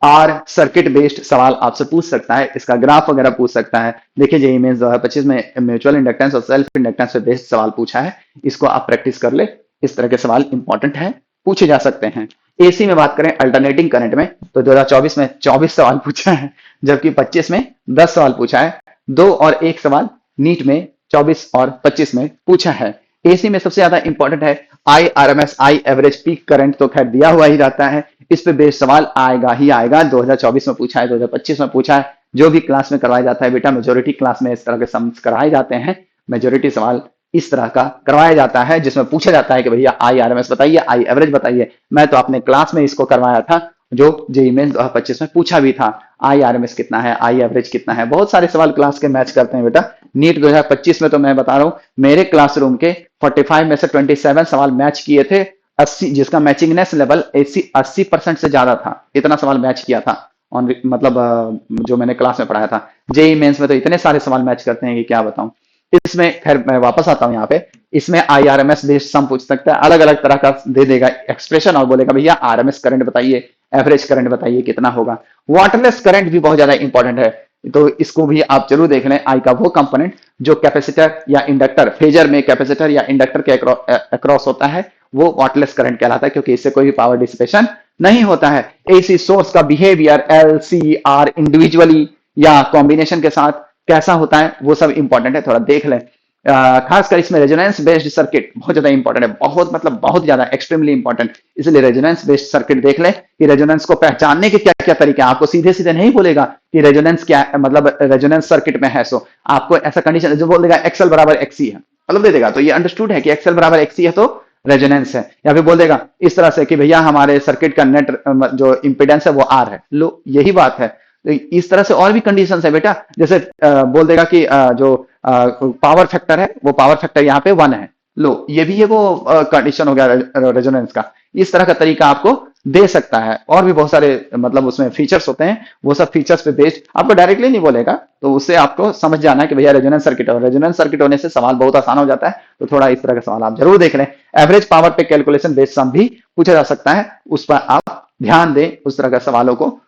R circuit based सवाल आपसे पूछ सकता है, इसका ग्राफ वगैरह पूछ सकता है। देखिए जेईई मेंस 2025 में म्यूचुअल इंडक्टेंस और सेल्फ इंडक्टेंस पे बेस्ड सवाल पूछा है, इसको आप प्रैक्टिस कर ले। इस तरह के सवाल इंपॉर्टेंट है, पूछे जा सकते हैं। एसी में बात करें अल्टरनेटिंग करंट में, तो 2024 में 24 सवाल पूछा है, जबकि 25 में 10 सवाल पूछा है। 2 और 1 सवाल नीट में 24 और 25 में पूछा है। एसी में सबसे ज्यादा इंपॉर्टेंट है I RMS, I average peak current, तो खैर दिया हुआ ही रहता है, इस पे बेस्ड सवाल आएगा ही आएगा। 2024 में पूछा है, 2025 में पूछा है। जो भी क्लास में करवाया जाता है बेटा, मेजोरिटी क्लास में इस तरह के सम्स कराए जाते हैं, मेजोरिटी सवाल इस तरह का करवाया जाता है, जिसमें पूछा जाता है कि भैया आई आरएमएस बताइए, आई एवरेज बताइए। मैं तो अपने क्लास में इसको करवाया था, जो जेईई मेंस 2025 में पूछा भी था, आई आरएमएस कितना है, आई एवरेज कितना है। बहुत सारे सवाल क्लास के मैच करते हैं बेटा। नीट 2025 में तो मैं बता रहा हूं, मेरे क्लासरूम के 45 में से 27 सवाल मैच किए थे। 80, जिसका मैचिंगनेस लेवल 80% से ज्यादा था, इतना सवाल मैच किया था ऑन, मतलब जो मैंने क्लास में पढ़ाया था। जेईई मेंस में तो इतने सारे सवाल मैच करते हैं कि क्या बताऊं। इसमें खैर मैं वापस आता हूं यहाँ पे, इसमें आईआरएमएस बेस्ड सम पूछ सकता है, अलग अलग तरह का दे देगा एक्सप्रेशन और बोलेगा भैया आरएमएस करंट बताइए, एवरेज करंट बताइए कितना होगा। वाटरलेस करंट भी बहुत ज्यादा इंपॉर्टेंट है, तो इसको भी आप जरूर देख लें। आई का वो कंपोनेंट जो कैपेसिटर या इंडक्टर, फेजर में कैपेसिटर या इंडक्टर के अक्रॉस होता है, वो वाटरलेस करंट कहलाता है, क्योंकि इससे कोई भी पावर डिसिपेशन नहीं होता है। एसी सोर्स का behaviour L C R individually या कॉम्बिनेशन के साथ कैसा होता है, वो सब इंपॉर्टेंट है, थोड़ा देख लें। खासकर इसमें रेजोनेंस बेस्ड सर्किट बहुत ज्यादा इंपॉर्टेंट है, बहुत मतलब बहुत ज्यादा एक्सट्रीमली इंपॉर्टेंट। इसलिए रेजोनेंस बेस्ड सर्किट देख लें कि रेजोनेंस को पहचानने के क्या क्या तरीके हैं। आपको सीधे सीधे नहीं बोलेगा कि रेजोनेंस क्या है, मतलब रेजोनेंस सर्किट में है, सो आपको ऐसा कंडीशन जो बोल देगा एक्सएल बराबर एक्सी है, मतलब दे देगा, तो ये अंडरस्टूड है कि एक्सएल बराबर एक्सी है तो रेजोनेंस है। या फिर बोल देगा इस तरह से कि भैया हमारे सर्किट का नेट जो इंपिडेंस है वो आर है, लो यही बात है। तो इस तरह से और भी कंडीशंस है बेटा, जैसे बोल देगा कि जो पावर फैक्टर है वो पावर फैक्टर यहाँ पे 1 है, लो ये भी है वो कंडीशन हो गया रेजोनेंस का। इस तरह का तरीका आपको दे सकता है। और भी बहुत सारे मतलब उसमें फीचर्स होते हैं, वो सब फीचर्स पे बेस्ड आपको डायरेक्टली नहीं बोलेगा, तो उससे आपको समझ जाना है कि भैया रेजोनेंस सर्किट है। रेजोनेंस सर्किट होने से सवाल बहुत आसान हो जाता है, तो थोड़ा इस तरह का सवाल आप जरूर देख लें। एवरेज पावर पे कैलकुलेशन बेस्ड सम भी पूछा जा सकता है, उस पर आप ध्यान दें, उस तरह का सवालों को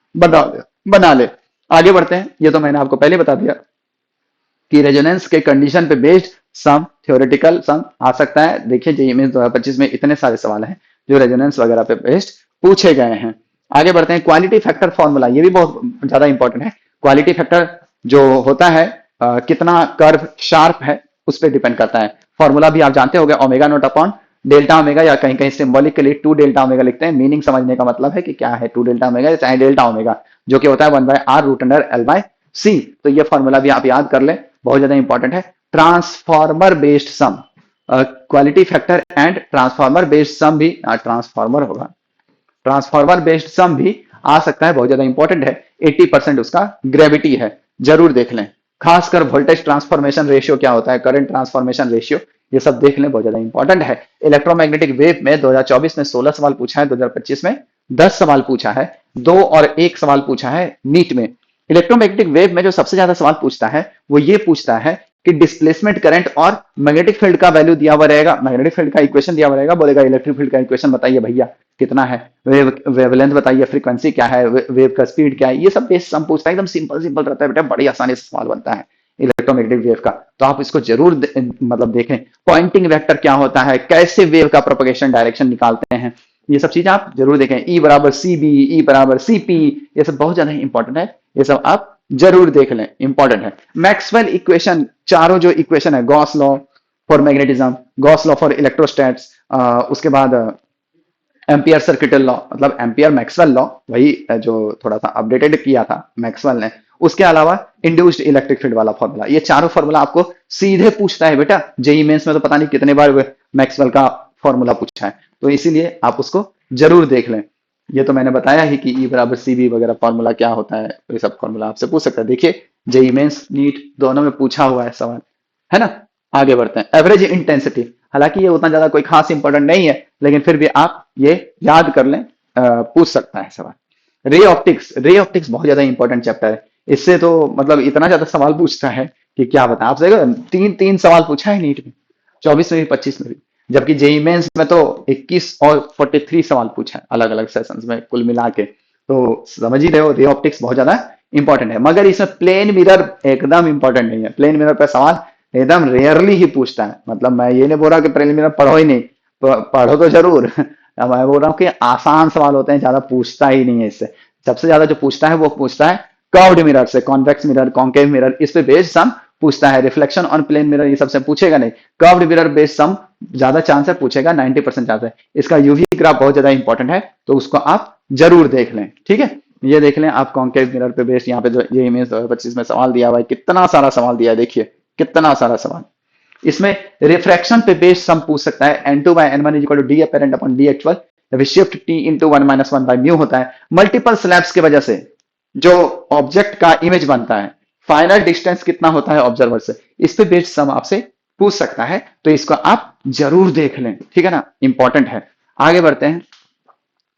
बना ले। आगे बढ़ते हैं। ये तो मैंने आपको पहले बता दिया कि रेजोनेंस के कंडीशन पे बेस्ड सम, थ्योरेटिकल सम आ सकता है। देखिए जेईई मेंस 2025 में इतने सारे सवाल हैं जो रेजोनेंस वगैरह पे बेस्ड पूछे गए हैं। आगे बढ़ते हैं। क्वालिटी फैक्टर फॉर्मूला, ये भी बहुत ज्यादा इंपॉर्टेंट है। क्वालिटी फैक्टर जो होता है कितना कर्व शार्प है उस पर डिपेंड करता है। फॉर्मूला भी आप जानते होंगे, omega naught upon delta omega, या कहीं कहीं सिंबॉलिकली 2 डेल्टा ओमेगा लिखते हैं। मीनिंग समझने का मतलब है कि क्या है 2 डेल्टा ओमेगा चाहे डेल्टा ओमेगा, जो कि होता है 1/r root under L by C. तो ये फॉर्मूला भी आप याद कर लें, बहुत ज्यादा इंपॉर्टेंट है। Transformer based sum, quality factor and transformer based sum भी, ट्रांसफॉर्मर होगा, ट्रांसफॉर्मर बेस्ड सम भी आ सकता है, बहुत ज्यादा इंपॉर्टेंट है। 80% उसका ग्रेविटी है, जरूर देख लें। खासकर वोल्टेज ट्रांसफॉर्मेशन रेशियो क्या होता है, करंट ट्रांसफॉर्मेशन रेशियो, ये सब देख लें, बहुत ज्यादा इंपॉर्टेंट है। इलेक्ट्रोमैग्नेटिक वेव में 2024 में 16 सवाल पूछा है, 2025 में 10 सवाल पूछा है, 2 और 1 सवाल पूछा है नीट में। इलेक्ट्रोमैग्नेटिक वेव में जो सबसे ज्यादा सवाल पूछता है वो ये पूछता है कि डिस्प्लेसमेंट करंट और मैग्नेटिक फील्ड का वैल्यू दिया हुआ रहेगा, मैग्नेटिक फील्ड का इक्वेशन दिया हुआ रहेगा, बोलेगा इलेक्ट्रिक फील्ड का इक्वेशन बताइए भैया कितना है, वेवलेंथ बताइए, फ्रीक्वेंसी क्या है, वेव का स्पीड क्या है, ये सब बेस सम पूछता है। एकदम सिंपल सिंपल रहता है बेटा, बड़ी आसानी से सवाल बनता है इलेक्ट्रोमैग्नेटिक वेव का, तो आप इसको जरूर मतलब देखें। पॉइंटिंग वेक्टर क्या होता है, कैसे वेव का प्रोपगेशन डायरेक्शन निकालते हैं, ये सब चीजें आप जरूर देखें। ई बराबर सी बी, ई बराबर सी पी, ये सब बहुत ज्यादा इंपॉर्टेंट है, ये सब आप जरूर देख लें, इंपॉर्टेंट है। मैक्सवेल इक्वेशन, चारों जो इक्वेशन है, Gauss law for magnetism, Gauss law for electrostatics, उसके बाद एम्पियर सर्किटल लॉ, मतलब एम्पियर मैक्सवेल लॉ, वही जो थोड़ा सा अपडेटेड किया था मैक्सवेल ने। उसके अलावा इंड्यूस्ड इलेक्ट्रिक फील्ड वाला फॉर्मूला, ये चारों फॉर्मूला आपको सीधे पूछता है बेटा। जेईई मेंस में तो पता नहीं कितने बार मैक्सवेल का फॉर्मूला पूछा है, तो इसीलिए आप उसको जरूर देख लें। ये तो मैंने बताया ही कि ई बराबर सी बी वगैरह फॉर्मूला क्या होता है, तो ये सब फॉर्मूला आपसे पूछ सकता है। देखिए जेईई मेंस नीट दोनों में पूछा हुआ है सवाल, है ना। आगे बढ़ते हैं। एवरेज इंटेंसिटी, हालांकि ये उतना ज्यादा कोई खास इंपॉर्टेंट नहीं है, लेकिन फिर भी आप ये याद कर लें, पूछ सकता है सवाल। रे ऑप्टिक्स, रे ऑप्टिक्स बहुत ज्यादा इंपॉर्टेंट चैप्टर है, इससे तो मतलब इतना ज्यादा सवाल पूछता है कि क्या बताएं आपसे। 3 सवाल पूछा है नीट में, 24 में भी 25 में भी, जबकि जेईई मेंस में तो 21 और 43 सवाल पूछा है अलग अलग सेशंस में कुल मिला के। तो समझ ही रहे हो, रे ऑप्टिक्स बहुत ज्यादा इंपॉर्टेंट है। मगर इसमें प्लेन मिरर एकदम इंपॉर्टेंट नहीं है। प्लेन मिरर पे सवाल एकदम रेयरली ही पूछता है। मतलब मैं ये नहीं बोल रहा कि प्लेन मिरर पढ़ो ही नहीं, पढ़ो तो जरूर अब मैं बोल रहा हूँ कि आसान सवाल होते हैं, ज्यादा पूछता ही नहीं है इससे। सबसे ज्यादा जो पूछता है वो पूछता है कर्व्ड मिरर से, कॉन्वेक्स मिरर, कॉन्केव मिरर, इस पे बेस्ड सम पूछता है। रिफ्लेक्शन ऑन प्लेन मिरर ये सबसे पूछेगा नहीं। कर्व्ड मिरर बेस्ड सम ज्यादा चांस है पूछेगा, 90% चांस है। इसका यूवी ग्राफ बहुत ज्यादा इंपॉर्टेंट है, तो उसको आप जरूर देख लें। ठीक है, ये देख लें आप, कॉन्केव मिरर पे बेस्ड यहाँ पे जो ये इमेज 2025 में सवाल दिया हुआ है, कितना सारा सवाल दिया है, देखिए कितना सारा सवाल। इसमें रिफ्रैक्शन पे बेस्ड सम पूछ सकता है। n2 by n1 is equal to the apparent upon the actual, जब shift t into 1 minus 1 by mu होता है। मल्टीपल स्लैब्स की वजह से जो ऑब्जेक्ट का इमेज बनता है, फाइनल डिस्टेंस कितना होता है ऑब्जर्वर से, इस पे बेस्ड सम आपसे पूछ सकता है, तो इसको आप जरूर देख लें। ठीक है ना, इंपॉर्टेंट है। आगे बढ़ते हैं।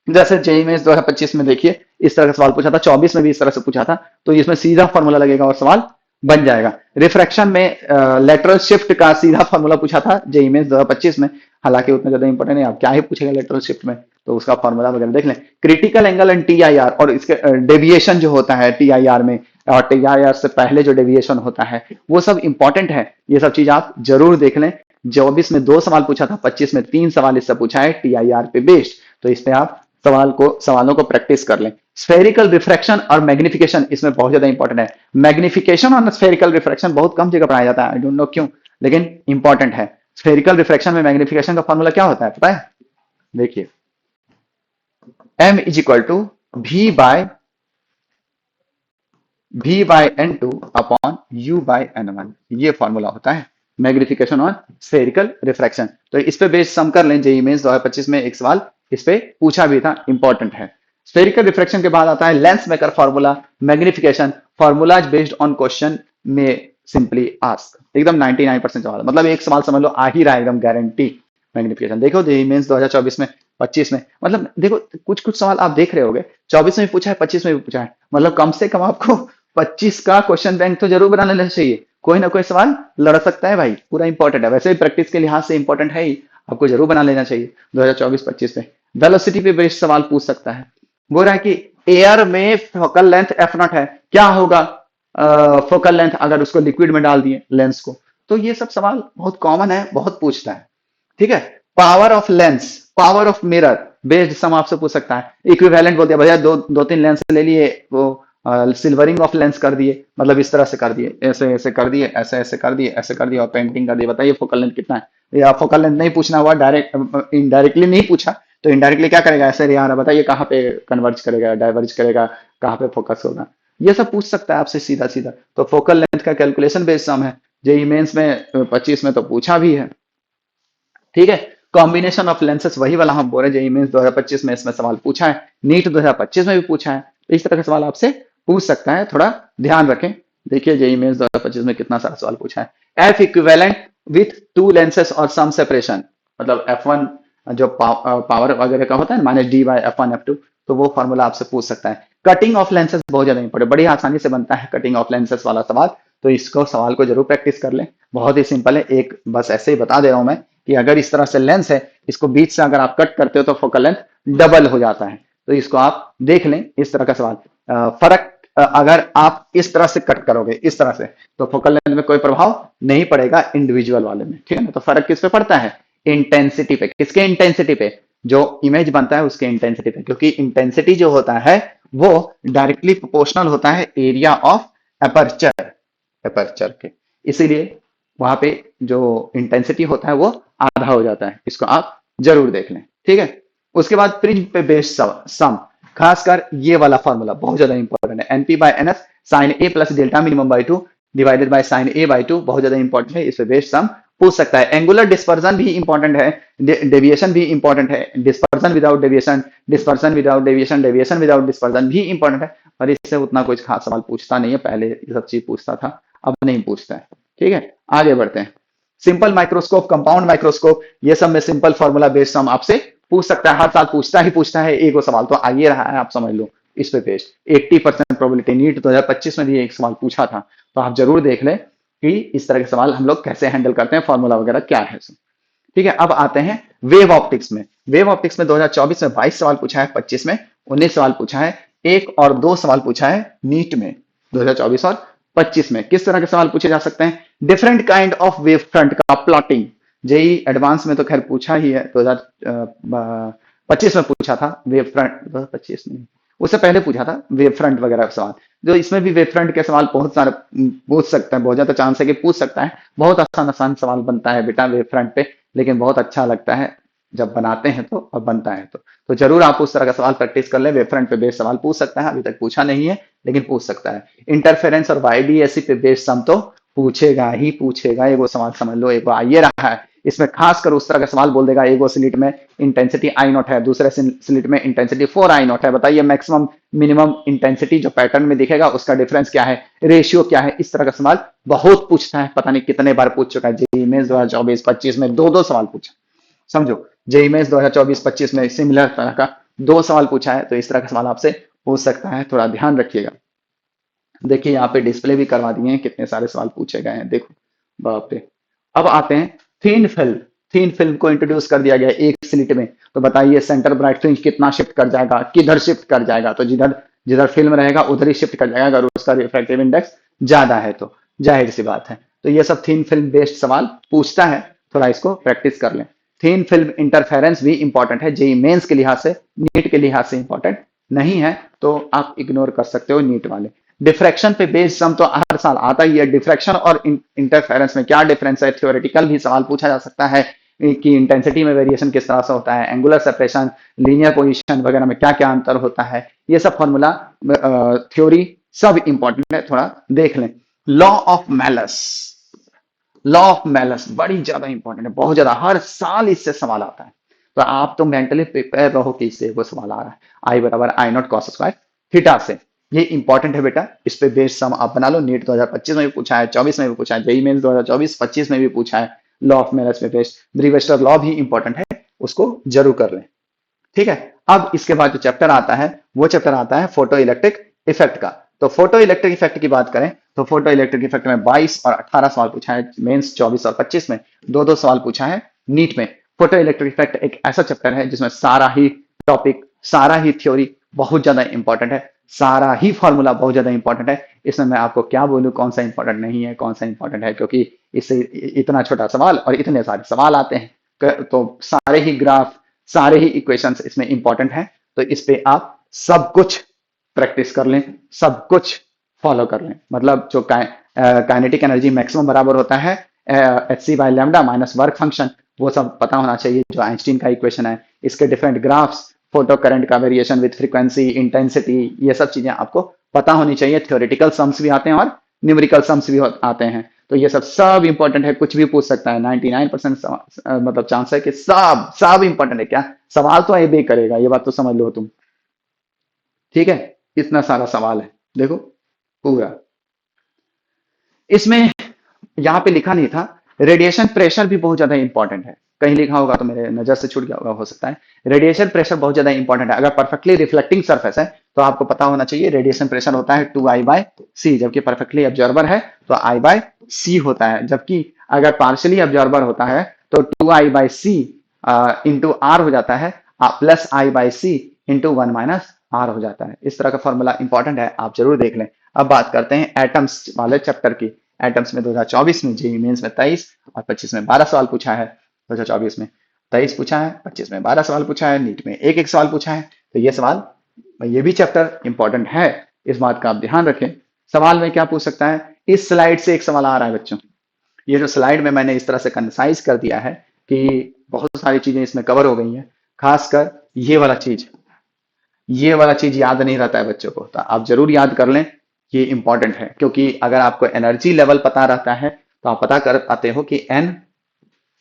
जैसे जेईई मेंस 2025 में देखिए इस तरह का सवाल पूछा था, 24 में भी इस तरह से पूछा था, तो इसमें सीधा फॉर्मूला लगेगा और सवाल बन जाएगा। रिफ्रैक्शन में लेटरल शिफ्ट का सीधा फॉर्मूला पूछा था जेईई मेंस 2025 में, हालांकि उतना ज्यादा इंपॉर्टेंट नहीं, आप क्या ही पूछेगा लेटरल शिफ्ट में, तो उसका फॉर्मूला वगैरह देख लें। क्रिटिकल एंगल एंड टीआईआर और इसके डेविएशन जो होता है टीआईआर में, और टीआईआर से पहले जो डेविएशन होता है, वो सब इंपॉर्टेंट है। ये सब चीज आप जरूर देख लें। 24 में 2 सवाल पूछा था, 25 में 3 सवाल इससे पूछा है टीआईआर पे बेस्ड, तो इस पे आप सवालों को प्रैक्टिस कर लें। स्फेरिकल रिफ्रैक्शन और मैग्निफिकेशन इसमें बहुत ज्यादा इंपॉर्टेंट है। मैग्निफिकेशन और स्फेरिकल रिफ्रैक्शन बहुत कम जगह पढ़ाया जाता है, आई डोंट नो क्यों, लेकिन इंपॉर्टेंट है। स्फेरिकल रिफ्रैक्शन में मैग्निफिकेशन का फॉर्मूला क्या होता है पता है? देखिए, m is equal to v by n2 upon u by n1, ये फॉर्मूला होता है मैग्निफिकेशन और स्फेरिकल रिफ्रैक्शन। तो इस पे बेस्ड सम कर लें। जेईई मेंस 2025 में एक सवाल इस पे पूछा भी था, इंपॉर्टेंट है। स्फेरिकल रिफ्रैक्शन के बाद आता है lens maker formula, magnification, formulas based on question में सिंपली आस्क, एकदम 99% सवाल, मतलब एक सवाल समझ लो आ ही रहा है, एकदम गारंटी। मैग्निफिकेशन देखो जेईई मेंस 2024 में, 25 में, मतलब देखो कुछ कुछ सवाल आप देख रहे होगे, 24 में भी पूछा है, 25 में भी पूछा है, मतलब कम से कम आपको 25 का क्वेश्चन बैंक तो जरूर बना लेना चाहिए। कोई ना कोई सवाल लड़ सकता है भाई, पूरा इंपॉर्टेंट है। वैसे भी प्रैक्टिस के लिहाज से इंपॉर्टेंट है ही, आपको जरूर बना लेना चाहिए 2024-25 में। वेलोसिटी पे बेस्ड सवाल पूछ सकता है। बोल रहा है कि एयर में फोकल लेंथ एफ नॉट है, क्या होगा फोकल लेंथ अगर उसको लिक्विड में डाल दिए लेंस को, तो ये सब सवाल बहुत कॉमन है, बहुत पूछता है। ठीक है, power of lens, power of mirror based sum आपसे पूछ सकता है। इक्विवेलेंट बोल दिया भैया, दो तीन लेंस ले लिए, वो सिल्वरिंग ऑफ लेंस कर दिए, मतलब इस तरह से कर दिए, ऐसे ऐसे कर दिए, ऐसे ऐसे कर दिए, ऐसे कर दिए और पेंटिंग कर दिए, बताइए फोकल लेंथ कितना है। या फोकल लेंथ नहीं पूछना हुआ, डायरेक्ट इनडायरेक्टली नहीं पूछा, तो इनडायरेक्टली क्या करेगा, ऐसे रे आ रहा, बताइए कहाँ पे कन्वर्ज करेगा, डाइवर्ज करेगा, कहाँ पे फोकस होगा, ये सब पूछ सकता है आपसे सीधा सीधा। तो फोकल लेंथ का कैलकुलेशन बेस्ड सम है। जेईई मेंस में 25 में तो पूछा भी है। ठीक है, कॉम्बिनेशन ऑफ लेंसेस वही वाला हम बोल रहे हैं, जेईई मेंस 2025 में इसमें सवाल पूछा है, नीट 2025 में भी पूछा है, तो इस तरह के सवाल आपसे पूछ सकता है, थोड़ा ध्यान रखें। देखिए जेईई मेंस 2025 में कितना सारा सवाल पूछा है। F equivalent with to lenses और सम सेपरेशन, मतलब F1 जो पावर वगैरह का होता है minus D by F1 F2, तो वो फॉर्मूला आपसे पूछ सकता है। कटिंग ऑफ लेंसेस बहुत ज्यादा इंपॉर्टेंट, बड़ी आसानी से बनता है कटिंग ऑफ लेंसेस वाला सवाल, तो इसको सवाल को जरूर प्रैक्टिस कर लें। बहुत ही सिंपल है, एक बस ऐसे ही बता दे रहा हूं मैं कि अगर इस तरह से लेंस है, इसको बीच से अगर आप कट करते हो तो फोकल लेंथ डबल हो जाता है, तो इसको आप देख लें। इस तरह का सवाल, फर्क अगर आप इस तरह से कट करोगे इस तरह से, तो फोकल लेंथ में कोई प्रभाव नहीं पड़ेगा इंडिविजुअल वाले में। ठीक है ना, तो फर्क किस पे पड़ता है, इंटेंसिटी पे। किसके इंटेंसिटी पे, जो इमेज बनता है उसके इंटेंसिटी पे, क्योंकि इंटेंसिटी जो होता है वो डायरेक्टली प्रोपोर्शनल होता है एरिया ऑफ एपर्चर, एपर्चर के, इसीलिए वहां पे जो इंटेंसिटी होता है वो आधा हो जाता है। इसको आप जरूर देख लें। ठीक है, उसके बाद प्रिज्म पे बेस्ड सम, खासकर ये वाला फॉर्मूला बहुत ज्यादा इंपॉर्टेंट है। NP by NF sine A plus delta minimum by 2 divided by sine A by 2, बहुत ज्यादा इंपॉर्टेंट है, इस पे बेस्ड सम पूछ सकता है। एंगुलर डिस्पर्जन भी इंपॉर्टेंट है, डेविएशन भी इंपॉर्टेंट है, dispersion without deviation, dispersion without deviation, deviation without dispersion भी इंपॉर्टेंट है, और इससे उतना कुछ खास सवाल पूछता नहीं है, पहले ये सब चीज पूछता था, अब नहीं पूछता है। ठीक है, आगे बढ़ते हैं। सिंपल माइक्रोस्कोप, कंपाउंड माइक्रोस्कोप, ये सब में सिंपल फॉर्मूला बेस्ड सम आपसे पूछ सकता है, हर साल पूछता ही एक सवाल तो आइए रहा है, आप समझ लो। इस पे बेस्ड 80% प्रोबेबिलिटी, नीट 2025 में भी एक सवाल पूछा था, तो आप जरूर देख लें कि इस तरह के सवाल हम लोग कैसे हैंडल करते हैं, फॉर्मूला वगैरह क्या है। ठीक है, अब आते हैं वेव ऑप्टिक्स में। वेव ऑप्टिक्स में 2024 में 22 सवाल पूछा है, 25 में 19 सवाल पूछा है। एक और दो सवाल पूछा है नीट में 2024 और 25 में। किस तरह के सवाल पूछे जा सकते हैं? Different kind of wave front का प्लॉटिंग, जेई एडवांस में तो खैर पूछा ही है, 2025 में पूछा था वेव फ्रंट, 2025 नहीं, उससे पहले पूछा था वेव फ्रंट वगैरह का सवाल। जो इसमें भी वेव फ्रंट के सवाल बहुत सारे पूछ सकते हैं, बहुत ज्यादा चांस है कि पूछ सकता है। बहुत आसान आसान सवाल बनता है बेटा वेव फ्रंट पे, लेकिन बहुत अच्छा लगता है जब बनाते हैं तो और बनता है तो जरूर आप उस तरह का सवाल प्रैक्टिस कर लें। वेव फ्रंट पे बेस्ड सवाल पूछ सकता है, अभी तक पूछा नहीं है लेकिन पूछ सकता है। इंटरफेरेंस और वाईडीएससी पे बेस्ड सम तो पूछेगा ही पूछेगा। एगो सवाल समझ लो, एगो आइए रहा है, इसमें खासकर उस तरह का सवाल बोल देगा, एगो स्लिट में इंटेंसिटी आई नॉट है, दूसरे स्लिट में इंटेंसिटी 4 आई नॉट है, बताइए मैक्सिमम मिनिमम इंटेंसिटी जो पैटर्न में दिखेगा उसका डिफरेंस क्या है, रेशियो क्या है। इस तरह का सवाल बहुत पूछता है, पता नहीं कितने बार पूछ चुका है। जेईई मेंस 2024-25 में दो दो सवाल पूछा, समझो। जेईई मेंस 2024-25 में सिमिलर तरह का दो सवाल पूछा है, तो इस तरह का सवाल आपसे पूछ सकता है, थोड़ा ध्यान रखिएगा। देखिए यहाँ पे डिस्प्ले भी करवा दिए हैं, कितने सारे सवाल पूछे गए हैं, देखो बाप रे। अब आते हैं थीन फिल्म। थीन फिल्म को इंट्रोड्यूस कर दिया गया एक स्लिट में, तो बताइए सेंटर ब्राइट फ्रिंज कितना शिफ्ट कर जाएगा, किधर शिफ्ट कर जाएगा? तो जिधर जिधर फिल्म रहेगा उधर ही शिफ्ट कर जाएगा, अगर उसका रिफ्रैक्टिव इंडेक्स ज्यादा है तो, जाहिर सी बात है। तो ये सब थीन फिल्म बेस्ड सवाल पूछता है, थोड़ा इसको प्रैक्टिस कर लें। थीन फिल्म इंटरफेरेंस भी इंपॉर्टेंट है, जेई मेंस के लिहाज से, नीट के लिहाज से इंपॉर्टेंट नहीं है, तो आप इग्नोर कर सकते हो नीट वाले। डिफ्रैक्शन पे बेस्ड सम तो हर साल आता ही है। डिफ्रैक्शन और इंटरफेरेंस में क्या डिफरेंस है? थ्योरेटिकल भी सवाल पूछा जा सकता है कि इंटेंसिटी में वेरिएशन किस तरह से होता है, एंगुलर सेपरेशन, लीनियर पोजीशन वगैरह में क्या क्या अंतर होता है, ये सब फॉर्मूला, थ्योरी सब इंपॉर्टेंट है, थोड़ा देख लें। Law of malleus, law of malleus बड़ी ज्यादा इंपॉर्टेंट है, बहुत ज्यादा, हर साल इससे सवाल आता है। तो आप तो मेंटली प्रिपेयर रहो कि इससे वो सवाल आ रहा है, आई बराबर आई नॉट कॉस स्क्वायर थीटा से। ये इंपॉर्टेंट है बेटा, इस पे बेस्ड सम आप बना लो। नीट 2025 में भी पूछा है, 24 में भी पूछा है, जेईई मेंस 2024-25 में भी पूछा है। लॉ ऑफ मैलस पे बेस्ड ब्रीवेस्टर लॉ भी इंपॉर्टेंट है, उसको जरूर कर लें। ठीक है। अब इसके बाद जो चैप्टर आता है वो चैप्टर आता है फोटो इलेक्ट्रिक इफेक्ट का। तो फोटो इलेक्ट्रिक इफेक्ट की बात करें तो फोटो इलेक्ट्रिक इफेक्ट में 22 और 18 सवाल पूछा है, मेंस 24 और 25 में दो दो सवाल पूछा है नीट में। फोटो इलेक्ट्रिक इफेक्ट एक ऐसा चैप्टर है जिसमें सारा ही टॉपिक, सारा ही थ्योरी बहुत ज्यादा इंपॉर्टेंट है, सारा ही फॉर्मूला बहुत ज्यादा इंपॉर्टेंट है। इसमें मैं आपको क्या बोलूं कौन सा इंपॉर्टेंट नहीं है, कौन सा इंपॉर्टेंट है, क्योंकि इससे इतना छोटा सवाल और इतने सारे सवाल आते हैं, तो सारे ही ग्राफ, सारे ही इक्वेशंस इसमें इंपॉर्टेंट हैं। तो इस पे आप सब कुछ प्रैक्टिस कर लें, सब कुछ फॉलो कर लें। मतलब जो काइनेटिक एनर्जी मैक्सिमम बराबर होता है hc/λ माइनस वर्क फंक्शन, वो सब पता होना चाहिए। जो आइंस्टीन का इक्वेशन है, इसके डिफरेंट ग्राफ्स, फोटो करंट का वेरिएशन विद फ्रीक्वेंसी, इंटेंसिटी, ये सब चीजें आपको पता होनी चाहिए। थ्योरेटिकल सम्स भी आते हैं और न्यूमेरिकल सम्स भी आते हैं, तो ये सब सब इंपॉर्टेंट है। कुछ भी पूछ सकता है, 99% मतलब चांस है कि सब सब इंपॉर्टेंट है। क्या सवाल तो ये करेगा, ये बात तो समझ लो तुम। ठीक है, इतना सारा सवाल है, देखो पूरा। इसमें यहाँ पे लिखा नहीं था, रेडिएशन प्रेशर भी बहुत ज्यादा इंपॉर्टेंट है। कहीं लिखा होगा तो मेरे नजर से छूट गया होगा, हो सकता है। रेडिएशन प्रेशर बहुत ज्यादा इंपॉर्टेंट है। अगर परफेक्टली रिफ्लेक्टिंग सरफेस है तो आपको पता होना चाहिए रेडिएशन प्रेशर होता है 2I/C, जबकि परफेक्टली ऑब्जर्वर है तो I/C होता है। जबकि अगर पार्शियली ऑब्जर्वर होता है तो 2I/C इंटू आर हो जाता है, plus I/C into 1 minus are हो जाता है। इस तरह का फॉर्मूला इंपॉर्टेंट है, आप जरूर देख लें। अब बात करते हैं एटम्स वाले चैप्टर की। एटम्स में 2024 में, जेईई मेंस में 23 और 25 में 12 सवाल पूछा है। 2024 में 23 पूछा है, 25 में 12 सवाल पूछा है, नीट में एक एक सवाल पूछा है। तो ये सवाल, ये भी चैप्टर इंपॉर्टेंट है, इस बात का आप ध्यान रखें। सवाल में क्या पूछ सकता है, इस स्लाइड से एक सवाल आ रहा है बच्चों। ये जो स्लाइड में मैंने इस तरह से कंसाइज कर दिया है कि बहुत सारी चीजें इसमें कवर हो गई हैं, खासकर ये वाला चीज याद नहीं रहता है बच्चों को, तो आप जरूर याद कर लें, ये इंपॉर्टेंट है। क्योंकि अगर आपको एनर्जी लेवल पता रहता है तो आप पता कर पाते हो कि एन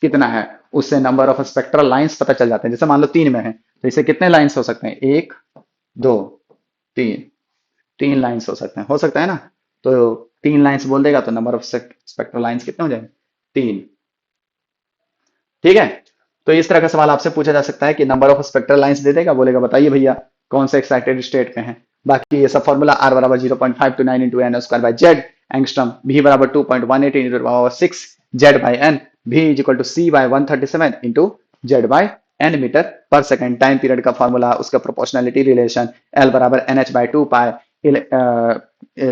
कितना है, उससे नंबर ऑफ स्पेक्ट्रल लाइंस पता चल जाते हैं। जैसे मान लो 3 में है तो इसे कितने लाइंस हो सकते हैं, 1 2 3, 3 लाइंस हो सकता है ना। तो 3 लाइंस बोल देगा तो नंबर ऑफ स्पेक्ट्रल लाइंस कितने हो जाएंगे, 3। ठीक है, तो इस तरह का सवाल आपसे पूछा जा सकता है कि नंबर ऑफ स्पेक्ट्रल लाइंस दे देगा, बोलेगा बताइए भैया कौन से एक्साइटेड स्टेट में है। बाकी ये सब फॉर्मूला R बराबर 0.529 into N square by Z angstrom, V बराबर 2.118 into power 6 Z by N, V is equal to C by 137 into Z by N metre per second, time period का फॉर्मूला, उसका प्रोपोर्शनलिटी रिलेशन, एल बराबर N H by two pi,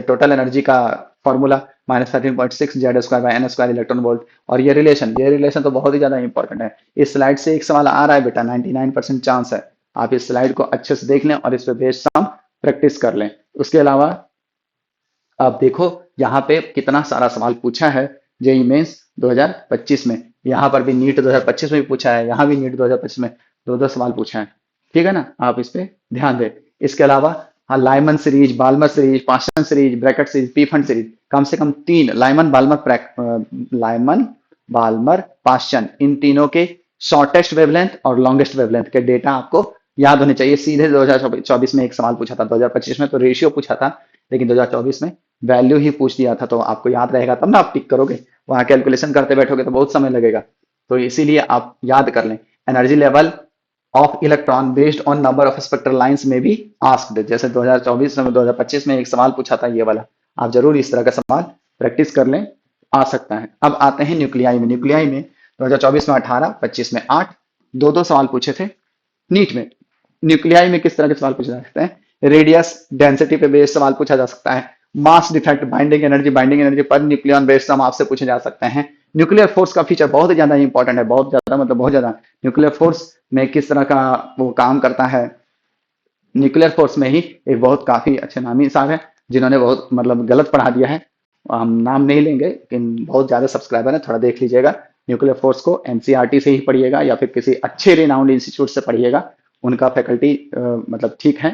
total energy का formula -13.6 Z square by N square electron volt. और ये रिलेशन तो बहुत ही ज्यादा इंपॉर्टेंट है। इस स्लाइड से एक सवाल आ रहा है बेटा, 99% चांस है। आप इस स्लाइड को अच्छे से देख लें और इस पे बेस्ड सम प्रैक्टिस कर लें। उसके अलावा आप देखो यहाँ पे कितना सारा सवाल पूछा है जेई मेंस 2025 में। यहाँ पर भी नीट 2025 में भी पूछा है, यहाँ भी नीट 2025 में दो दो सवाल पूछा है। ठीक है ना, आप इस पे ध्यान दें। इसके अलावा हाँ, Lyman series, Balmer series, Paschen series, Brackett series, Pfund series, कम से कम 3 लाइमन, बाल्मर, पास्टन, इन तीनों के शॉर्टेस्ट वेवलेंथ और लॉन्गेस्ट वेवलेंथ के डेटा आपको याद होने चाहिए। सीधे 2024 में एक सवाल पूछा था, 2025 में तो रेशियो पूछा था, लेकिन 2024 में वैल्यू ही पूछ दिया था। तो आपको याद रहेगा तब ना आप टिक करोगे, वहां कैलकुलेशन करते बैठोगे तो बहुत समय लगेगा। तो इसीलिए आप याद कर लें। Energy level of electron based on number of spectral lines में भी आस्क्ड, जैसे 2024 में 2025 में एक सवाल पूछा था ये वाला। आप जरूर इस तरह का सवाल प्रैक्टिस कर लें, आ सकता है। अब आते हैं न्यूक्लियाई में। न्यूक्लियाई में 2024 में 18, 25 में 8, दो दो सवाल पूछे थे। नीट में न्यूक्लियाई में किस तरह के सवाल पूछे जा सकते हैं? रेडियस डेंसिटी पे बेस्ड सवाल पूछा जा सकता है। Mass defect, binding energy per nucleon based sum आपसे पूछे जा सकते हैं। न्यूक्लियर फोर्स का फीचर बहुत ज्यादा इंपॉर्टेंट है, बहुत ज्यादा मतलब बहुत ज्यादा। न्यूक्लियर फोर्स में किस तरह का वो काम करता है। न्यूक्लियर फोर्स में ही एक बहुत काफी अच्छे नामी साहब है जिन्होंने बहुत मतलब गलत पढ़ा दिया है, हम नाम नहीं लेंगे, लेकिन बहुत ज्यादा सब्सक्राइबर है, थोड़ा देख लीजिएगा। न्यूक्लियर फोर्स को एनसीईआरटी से ही पढ़िएगा या फिर किसी अच्छे रिनाउंड इंस्टीट्यूट से पढ़िएगा, उनका फैकल्टी मतलब ठीक है।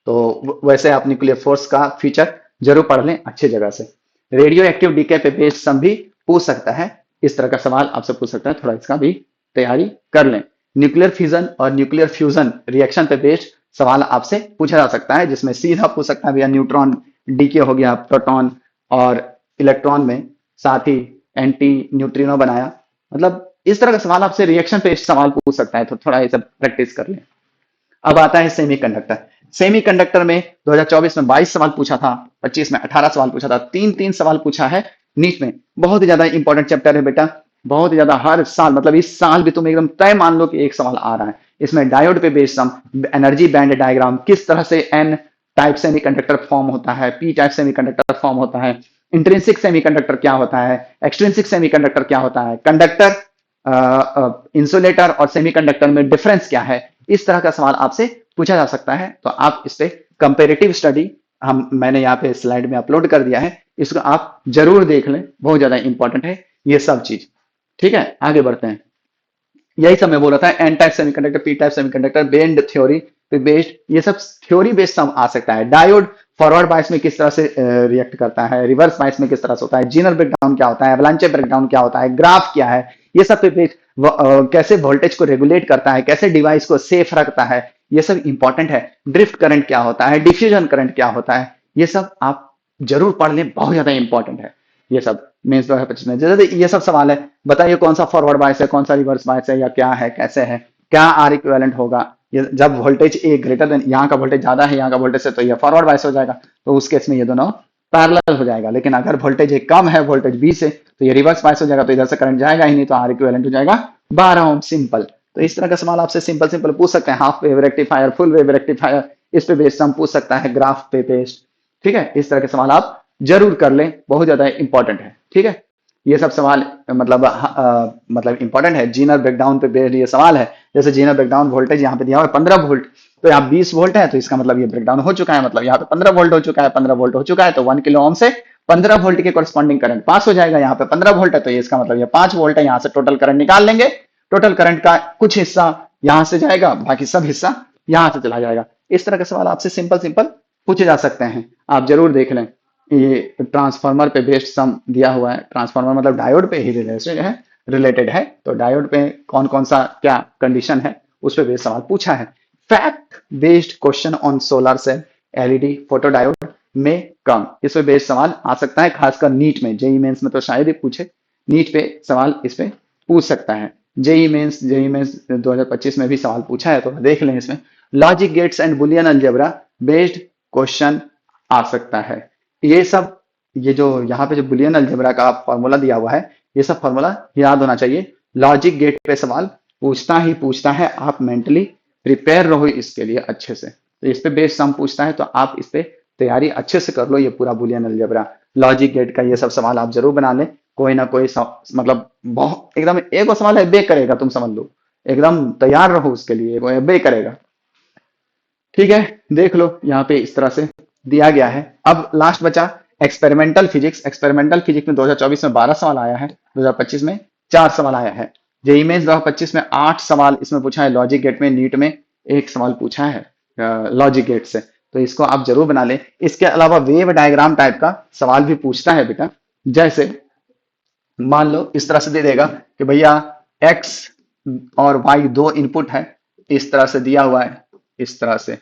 तो वैसे आप न्यूक्लियर फोर्स का फीचर जरूर पढ़ लें अच्छी जगह से। रेडियो एक्टिव डीके पे बेस्ड सम भी पूछ सकता है, इस तरह का सवाल आपसे पूछ सकता है, थोड़ा इसका भी तैयारी कर लें। न्यूक्लियर फिजन और न्यूक्लियर फ्यूजन रिएक्शन पे बेस्ड सवाल आपसे पूछा जा सकता है, जिसमें सीधा पूछ सकता है भैया न्यूट्रॉन डीके हो गया, प्रोटॉन और इलेक्ट्रॉन में, साथ ही एंटी न्यूट्रिनो बनाया, मतलब इस तरह का सवाल आपसे रिएक्शन पे सवाल पूछ सकता है। तो थोड़ा ये सब प्रैक्टिस कर लें। अब आता है सेमीकंडक्टर। सेमीकंडक्टर में 2024 में 22 सवाल पूछा था, 25 में 18 सवाल पूछा था, तीन तीन सवाल पूछा है नीट में। बहुत ही ज्यादा इंपॉर्टेंट चैप्टर है बेटा, बहुत ही ज्यादा। हर साल मतलब इस साल भी तुम एकदम तय मान लो कि एक सवाल आ रहा है। इसमें डायोड पे बेस्ड सम, एनर्जी बैंड डायग्राम, किस तरह से एन टाइप सेमीकंडक्टर फॉर्म होता है, पी टाइप सेमीकंडक्टर फॉर्म होता है, इंट्रिंसिक सेमीकंडक्टर क्या होता है, एक्सट्रिंसिक सेमीकंडक्टर क्या होता है, कंडक्टर, इंसुलेटर और सेमीकंडक्टर में डिफरेंस क्या है, इस तरह का सवाल आपसे पूछा जा सकता है। तो आप इस पे कंपेरेटिव स्टडी मैंने यहाँ पे स्लाइड में अपलोड कर दिया है, इसको आप जरूर देख लें, बहुत ज्यादा इंपॉर्टेंट है ये सब चीज। ठीक है, आगे बढ़ते हैं। यही सब मैं बोल रहा था, N type semiconductor, P type semiconductor, band theory पे बेस्ड, ये सब थ्योरी बेस्ड सम आ सकता है। डायोड फॉरवर्ड बायस में किस तरह से रिएक्ट करता है, रिवर्स बायस में किस तरह से होता है, जीनर ब्रेकडाउन क्या होता है, एवलांचे ब्रेकडाउन क्या होता है, ग्राफ क्या है, ये सब पे बेस्ड कैसे वोल्टेज को रेगुलेट करता है, कैसे डिवाइस को सेफ रखता है, ये सब इंपॉर्टेंट है। ड्रिफ्ट करंट क्या होता है, डिफ्यूजन करंट क्या होता है, ये सब आप जरूर पढ़ लें, बहुत ज्यादा इंपॉर्टेंट है ये सब मेंस 2025 में। जैसे ये सब सवाल है, बताइए कौन सा फॉरवर्ड बायस है, कौन सा रिवर्स बायस है, या क्या है, कैसे है, क्या आर इक्विवेलेंट होगा। ये जब वोल्टेज ए ग्रेटर देन, यहाँ का वोल्टेज ज्यादा है यहाँ का वोल्टेज से, तो ये फॉरवर्ड बायस हो जाएगा, तो उस केस में ये दोनों पैरेलल हो जाएगा। लेकिन अगर वोल्टेज ए कम है वोल्टेज बी से, तो ये रिवर्स बायस हो जाएगा, तो इधर से करंट जाएगा ही नहीं, तो आर इक्विवेलेंट हो जाएगा 12 ओम, सिंपल। तो इस तरह का सवाल आपसे सिंपल सिंपल पूछ सकते हैं। Half wave rectifier, full wave rectifier, इस पे बेस्ड हम पूछ सकता है, ग्राफ पे बेस्ड। ठीक है, इस तरह के सवाल आप जरूर कर लें, बहुत ज्यादा इंपॉर्टेंट है। ठीक है, ये सब सवाल मतलब इंपॉर्टेंट है। जीनर ब्रेकडाउन पे बेस्ड ये सवाल है। जैसे जीनर ब्रेकडाउन वोल्टेज यहाँ पे दिया हुआ है 15 वोल्ट, तो यहाँ 20 वोल्ट है, तो इसका मतलब ये ब्रेकडाउन हो चुका है, मतलब यहाँ पे 15 वोल्ट हो चुका है, 15 वोल्ट हो चुका है, तो 1 किलो ओम से 15 वोल्ट के कॉरेस्पॉन्डिंग करंट पास हो जाएगा। यहाँ पे 15 वोल्ट है, तो ये इसका मतलब ये 5 वोल्ट है। यहाँ से टोटल करंट निकाल लेंगे, टोटल करंट का कुछ हिस्सा यहाँ से जाएगा, बाकी सब हिस्सा यहाँ से चला जाएगा। इस तरह के सवाल आपसे सिंपल सिंपल पूछे जा सकते हैं, आप जरूर देख लें। ये ट्रांसफार्मर पे बेस्ड सम दिया हुआ है, ट्रांसफार्मर मतलब डायोड पे ही रिलेटेड है, तो डायोड पे कौन कौन सा क्या कंडीशन है उस पे बेस्ड सवाल पूछा है। Fact based question on solar cell, LED, photo diode में कम, इस पे बेस्ड सवाल आ सकता है, खासकर नीट में। जेई मेंस में तो शायद ही पूछे, नीट पे सवाल इस पे पूछ सकता है। जेई मेंस 2025 में भी सवाल पूछा है, तो देख लें इसमें। Logic gates and Boolean algebra based question आ सकता है। ये सब, ये जो यहाँ पे जो बुलियन अलजेब्रा का फॉर्मूला दिया हुआ है, ये सब फॉर्मूला याद होना चाहिए। लॉजिक गेट पे सवाल पूछता ही पूछता है, आप मेंटली प्रिपेयर रहो इसके लिए अच्छे से। तो इस पे बेस्ड सम पूछता है, तो आप इस पे तैयारी अच्छे से कर लो। ये पूरा बुलियन अलजेब्रा, लॉजिक गेट का ये सब सवाल आप जरूर बना लें। कोई ना कोई मतलब बहुत एकदम एक वो सवाल है बे करेगा, तुम समझ लो। एकदम तैयार रहो उसके लिए, वो बे करेगा। ठीक है, देख लो यहाँ पे इस तरह से दिया गया है। अब लास्ट बचा एक्सपेरिमेंटल फिजिक्स। एक्सपेरिमेंटल फिजिक्स में 2024 में 12 सवाल आया है, 2025 में 4 सवाल आया है। जेई मेंस 2025 में 8 सवाल इसमें पूछा है, लॉजिक गेट में, नीट में 1 सवाल पूछा है लॉजिक गेट से। तो इसको आप जरूर बना लें। इसके अलावा वेव डायग्राम टाइप का सवाल भी पूछता है बेटा। जैसे मान लो इस तरह से दे देगा कि भैया एक्स और वाई दो इनपुट है, इस तरह से दिया हुआ है, इस तरह से,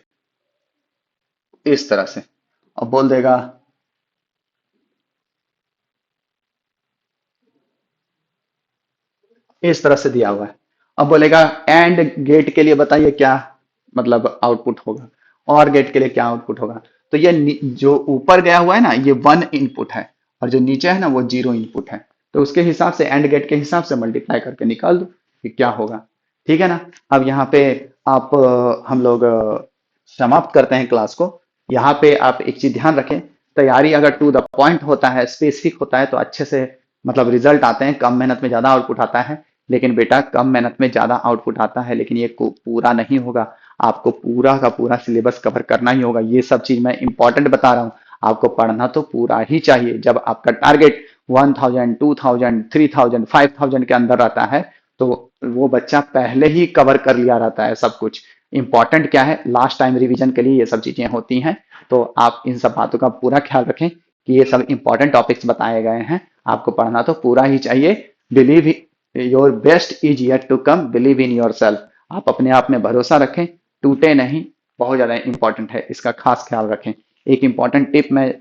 इस तरह से। अब बोल देगा इस तरह से दिया हुआ है। अब बोलेगा एंड गेट के लिए बताइए क्या मतलब आउटपुट होगा, और गेट के लिए क्या आउटपुट होगा। तो ये जो ऊपर गया हुआ है ना, ये 1 इनपुट है, और जो नीचे है ना वो 0 इनपुट है। तो उसके हिसाब से एंड गेट के हिसाब से मल्टीप्लाई करके निकाल दो कि क्या होगा। ठीक है ना। अब यहाँ पे आप हम लोग समाप्त करते हैं क्लास को। यहाँ पे आप एक चीज ध्यान रखें, तैयारी अगर टू द पॉइंट होता है, स्पेसिफिक होता है, तो अच्छे से मतलब रिजल्ट आते हैं, कम मेहनत में ज्यादा आउटपुट आता है। लेकिन बेटा कम मेहनत में ज्यादा आउटपुट आता है, लेकिन ये पूरा नहीं होगा। आपको पूरा का पूरा सिलेबस कवर करना ही होगा। ये सब चीज मैं इंपॉर्टेंट बता रहा हूँ। आपको पढ़ना तो पूरा ही चाहिए। जब आपका टारगेट 1000, 2000, 3000, 5000 के अंदर रहता है, तो वो बच्चा पहले ही कवर कर लिया रहता है सब कुछ। इंपॉर्टेंट क्या है, लास्ट टाइम रिवीजन के लिए ये सब चीजें होती हैं। तो आप इन सब बातों का पूरा ख्याल रखें कि ये सब इंपॉर्टेंट टॉपिक्स बताए गए हैं। आपको पढ़ना तो पूरा ही चाहिए। Believe your best is yet to come, believe in yourself. आप अपने आप में भरोसा रखें, टूटे नहीं। बहुत ज्यादा इंपॉर्टेंट है, इसका खास ख्याल रखें। एक इंपॉर्टेंट टिप मैं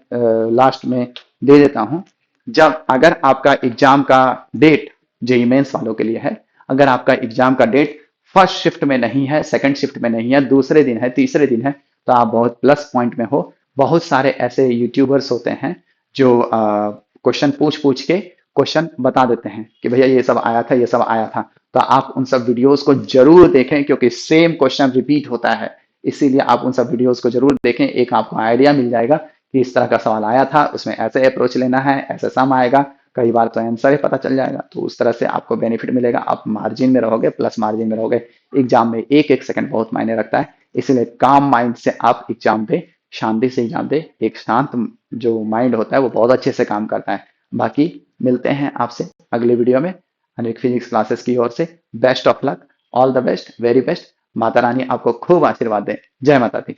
लास्ट में दे देता हूं। जब अगर आपका एग्जाम का डेट जेई मेंस वालों के लिए है, अगर आपका एग्जाम का डेट फर्स्ट शिफ्ट में नहीं है, सेकंड शिफ्ट में नहीं है, दूसरे दिन है, तीसरे दिन है, तो आप बहुत प्लस पॉइंट में हो। बहुत सारे ऐसे यूट्यूबर्स होते हैं जो क्वेश्चन पूछ पूछ के क्वेश्चन बता देते हैं कि भैया ये सब आया था, ये सब आया था। तो आप उन सब वीडियोस को जरूर देखें, क्योंकि सेम क्वेश्चन रिपीट होता है। इसीलिए आप उन सब वीडियोस को जरूर देखें। एक आपको आइडिया मिल जाएगा कि इस तरह का सवाल आया था, उसमें ऐसे अप्रोच लेना है, ऐसे सम आएगा। कई बार तो आंसर ही पता चल जाएगा। तो उस तरह से आपको बेनिफिट मिलेगा, आप मार्जिन में रहोगे, प्लस मार्जिन में रहोगे। एग्जाम में एक एक सेकंड बहुत मायने रखता है। इसलिए काम माइंड से आप एग्जाम पे शांति से एग्जाम दे। एक शांत जो माइंड होता है वो बहुत अच्छे से काम करता है। बाकी मिलते हैं आपसे अगले वीडियो में अनेक फिजिक्स क्लासेस की ओर से। Best of luck, all the best, very best. Mata Rani आपको खूब आशीर्वाद दे। जय माता दी।